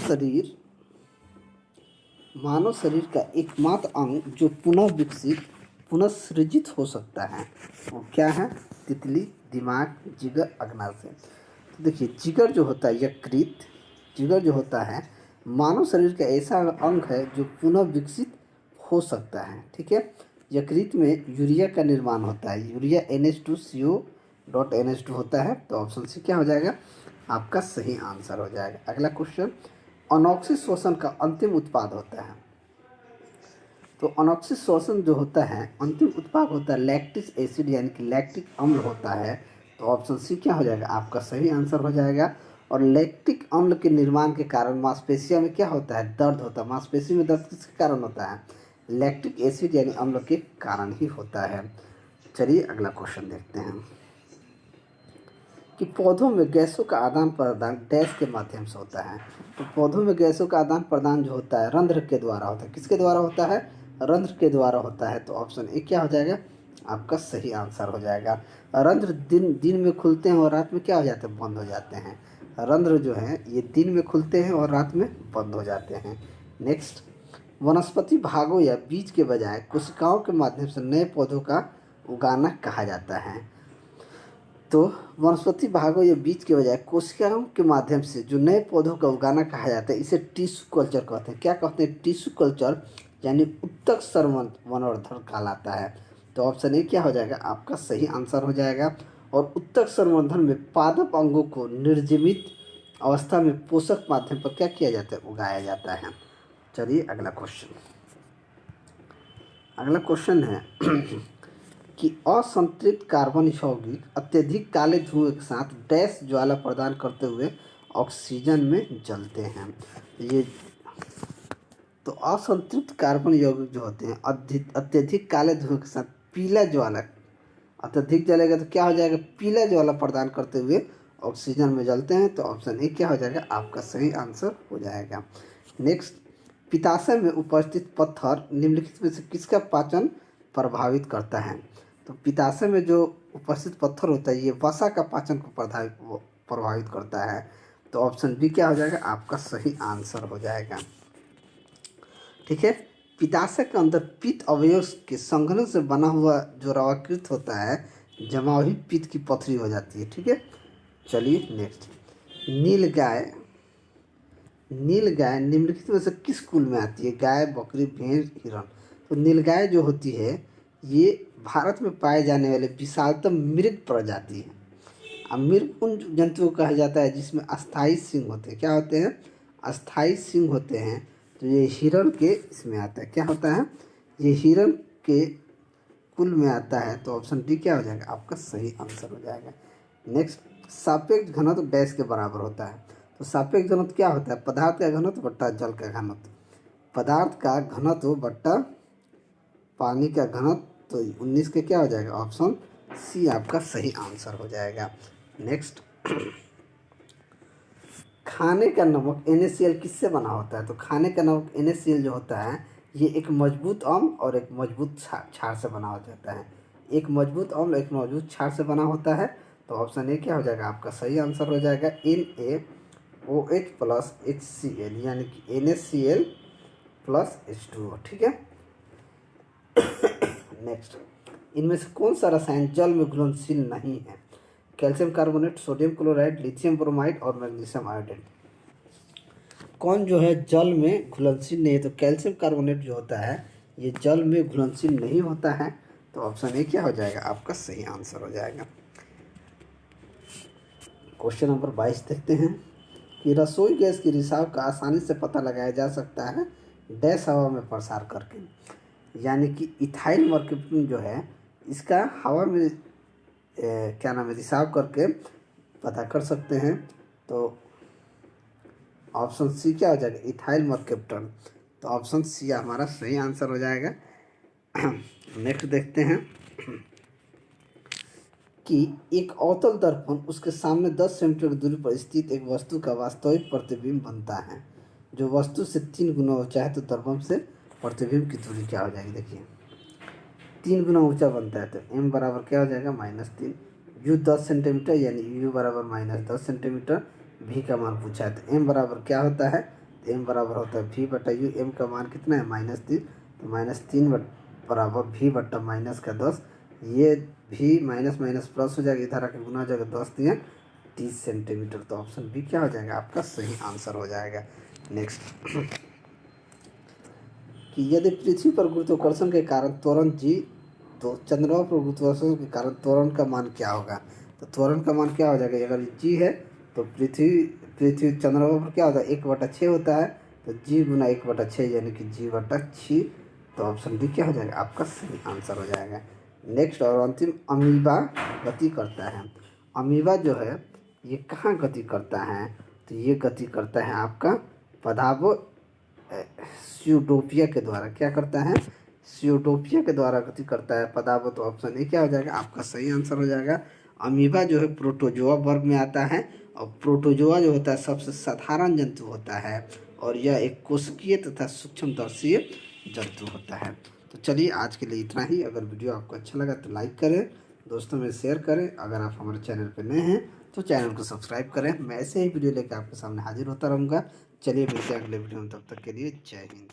शरीर का एकमात्र अंग जो पुनः सृजित हो सकता है वो क्या है, तितली, दिमाग, जिगर, अग्नाशय। तो देखिए, जिगर जो होता है जिगर जो होता है मानव शरीर का ऐसा अंग है जो पुनः विकसित हो सकता है। ठीक है, यकृत में यूरिया का निर्माण होता है, यूरिया NH2CO.NH2 होता है। तो ऑप्शन सी क्या हो जाएगा आपका सही आंसर हो जाएगा। अगला क्वेश्चन, अनॉक्सिक श्वसन का अंतिम उत्पाद होता है। तो अनॉक्सिक श्वसन जो होता है अंतिम उत्पाद होता है लैक्टिक एसिड यानी कि लैक्टिक अम्ल होता है। तो ऑप्शन सी क्या हो जाएगा आपका सही आंसर हो जाएगा। और लैक्टिक अम्ल के निर्माण के कारण मांसपेशियों में क्या होता है, दर्द होता है। मांसपेशी में दर्द किसके कारण होता है, लैक्टिक एसिड यानी अम्ल के कारण ही होता है। चलिए अगला क्वेश्चन देखते हैं कि पौधों में गैसों का आदान प्रदान डैश के माध्यम से होता है। तो पौधों में गैसों का आदान प्रदान जो होता है रंध्र के द्वारा होता है। किसके द्वारा होता है, रंध्र के द्वारा होता है। तो ऑप्शन ए क्या हो जाएगा आपका सही आंसर हो जाएगा। रंध्र दिन में खुलते हैं और रात में क्या हो जाते हैं, बंद हो जाते हैं। रंध्र जो हैं ये दिन में खुलते हैं और रात में बंद हो जाते हैं। नेक्स्ट, वनस्पति भागों या बीज के बजाय कोशिकाओं के माध्यम से नए पौधों का उगाना कहा जाता है। तो वनस्पति भागों या बीज के बजाय कोशिकाओं के माध्यम से जो नए पौधों का उगाना कहा जाता है इसे टिश्यू कल्चर कहते हैं। क्या कहते हैं, टिश्यू कल्चर यानी उत्तक संवर्धन कहलाता है। तो ऑप्शन ए क्या हो जाएगा आपका सही आंसर हो जाएगा। और उत्तक संवर्धन में पादप अंगों को निर्जीवित अवस्था में पोषक माध्यम पर क्या किया जाता है, उगाया जाता है। चलिए अगला क्वेश्चन है कि असंतृप्त कार्बन यौगिक अत्यधिक काले धुएं के साथ डैश ज्वाला प्रदान करते हुए ऑक्सीजन में जलते हैं। ये तो असंतृप्त कार्बन यौगिक जो होते हैं अत्यधिक काले धुएं के साथ पीला ज्वाला, अत्यधिक जलेगा तो क्या हो जाएगा, पीला ज्वाला प्रदान करते हुए ऑक्सीजन में जलते हैं। तो ऑप्शन ए क्या हो जाएगा आपका सही आंसर हो जाएगा। नेक्स्ट, पित्ताशय में उपस्थित पत्थर निम्नलिखित में से किसका पाचन प्रभावित करता है। तो पित्ताशय में जो उपस्थित पत्थर होता है ये वसा का पाचन को प्रभावित करता है। तो ऑप्शन बी क्या हो जाएगा आपका सही आंसर हो जाएगा। ठीक है, पित्ताशय के अंदर पित्त अवयव के संघनन से बना हुआ जो रवाकृत होता है जमा हुई पित्त की पथरी हो जाती है। ठीक है, चलिए नेक्स्ट, नीलगाय निम्नलिखित में से किस कुल में आती है? गाय, बकरी, भेड़, हिरण। तो नीलगाय जो होती है ये भारत में पाए जाने वाले विशालतम मृग प्रजाति है। अब मृग उन जंतुओं को कहा जाता है जिसमें अस्थायी सिंग होते हैं। क्या होते हैं? अस्थायी सिंग होते हैं। तो ये हिरण के इसमें आता है। क्या होता है? ये हिरण के कुल में आता है। तो ऑप्शन डी क्या हो जाएगा आपका सही आंसर हो जाएगा। नेक्स्ट, सापेक्ष घनत्व डैश के बराबर होता है। तो सापेक्ष घनत्व क्या होता है? पदार्थ का घनत्व बट्टा जल का घनत्व। पदार्थ का घनत्व बट्टा पानी का घनत्व। तो 19 के क्या हो जाएगा? ऑप्शन सी आपका सही आंसर हो जाएगा। नेक्स्ट, खाने का नमक NaCl किससे बना होता है? तो खाने का नमक NaCl जो होता है ये एक मजबूत अम्ल और एक मजबूत क्षार से बना हो जाता है। एक मजबूत अम्ल एक मजबूत क्षार से बना होता है। तो ऑप्शन ए क्या हो जाएगा आपका सही आंसर हो जाएगा NaOH प्लस HCl यानी कि NaCl प्लस H2O। ठीक है, नेक्स्ट, इनमें से कौन सा रसायन जल में घुलनशील नहीं है? Calcium carbonate, sodium chloride, lithium bromide और मैग्नीशियम आयोडेट। कौन जो है जल में घुलनशील नहीं है? तो कैल्शियम कार्बोनेट जो होता है ये जल में घुलनशील नहीं होता है। तो ऑप्शन ए क्या हो जाएगा आपका सही आंसर हो जाएगा। क्वेश्चन नंबर 22 देखते हैं कि रसोई गैस की रिसाव का आसानी से पता लगाया जा सकता है डैश हवा में प्रसार करके। यानी कि इथाइल मर्क्यूरी जो है इसका हवा में क्या नाम है रिसाव करके पता कर सकते हैं। तो ऑप्शन सी क्या हो जाएगा? Ethyl mercury. तो ऑप्शन सी हमारा सही आंसर हो जाएगा। नेक्स्ट देखते हैं कि एक अवतल दर्पण उसके सामने 10 सेंटीमीटर की दूरी पर स्थित एक वस्तु का वास्तविक प्रतिबिंब बनता है जो वस्तु से 3 गुना ऊंचा है। तो दर्पण से प्रतिबिंब की दूरी क्या हो जाएगी? देखिए 3 गुना ऊंचा बनता है तो m बराबर क्या हो जाएगा? -3। u 10 सेंटीमीटर यानी u बराबर -10 सेंटीमीटर। v का मान पूछा है तो m बराबर क्या होता है? तो m बराबर होता है v बटा u। m का मान कितना है? -3। तो -3 बराबर v बटा -10। ये भी माइनस माइनस प्लस हो जाएगा, इधर आके गुना हो जाएगा 10 दिया 30 सेंटीमीटर। तो ऑप्शन बी क्या हो जाएगा आपका सही आंसर हो जाएगा। नेक्स्ट, कि यदि पृथ्वी पर गुरुत्वाकर्षण के कारण त्वरण g तो चंद्रमा पर गुरुत्वाकर्षण के कारण त्वरण का मान क्या होगा? तो त्वरण का मान क्या हो जाएगा? अगर g है तो पृथ्वी चंद्रमा पर क्या होता है? 1/6 होता है। तो g गुना 1/6 यानी कि g/6। तो ऑप्शन डी क्या हो जाएगा आपका सही आंसर हो जाएगा। नेक्स्ट और अंतिम, अमीबा गति करता है। अमीबा जो है ये कहाँ गति करता है? तो ये गति करता है आपका पदाबो स्यूडोपिया के द्वारा। क्या करता है? स्यूडोपिया के द्वारा गति करता है पदाबो। तो ऑप्शन ए क्या हो जाएगा आपका सही आंसर हो जाएगा। अमीबा जो है प्रोटोजोआ वर्ग में आता है और प्रोटोजोआ जो होता है सबसे साधारण जंतु होता है और यह एक कोशिकीय तथा सूक्ष्मदर्शीय जंतु होता है। तो चलिए आज के लिए इतना ही। अगर वीडियो आपको अच्छा लगा तो लाइक करें, दोस्तों में शेयर करें। अगर आप हमारे चैनल पर नए हैं तो चैनल को सब्सक्राइब करें। मैं ऐसे ही वीडियो लेकर आपके सामने हाजिर होता रहूँगा। चलिए मिलते हैं अगले वीडियो में, तब तक के लिए जय हिंद।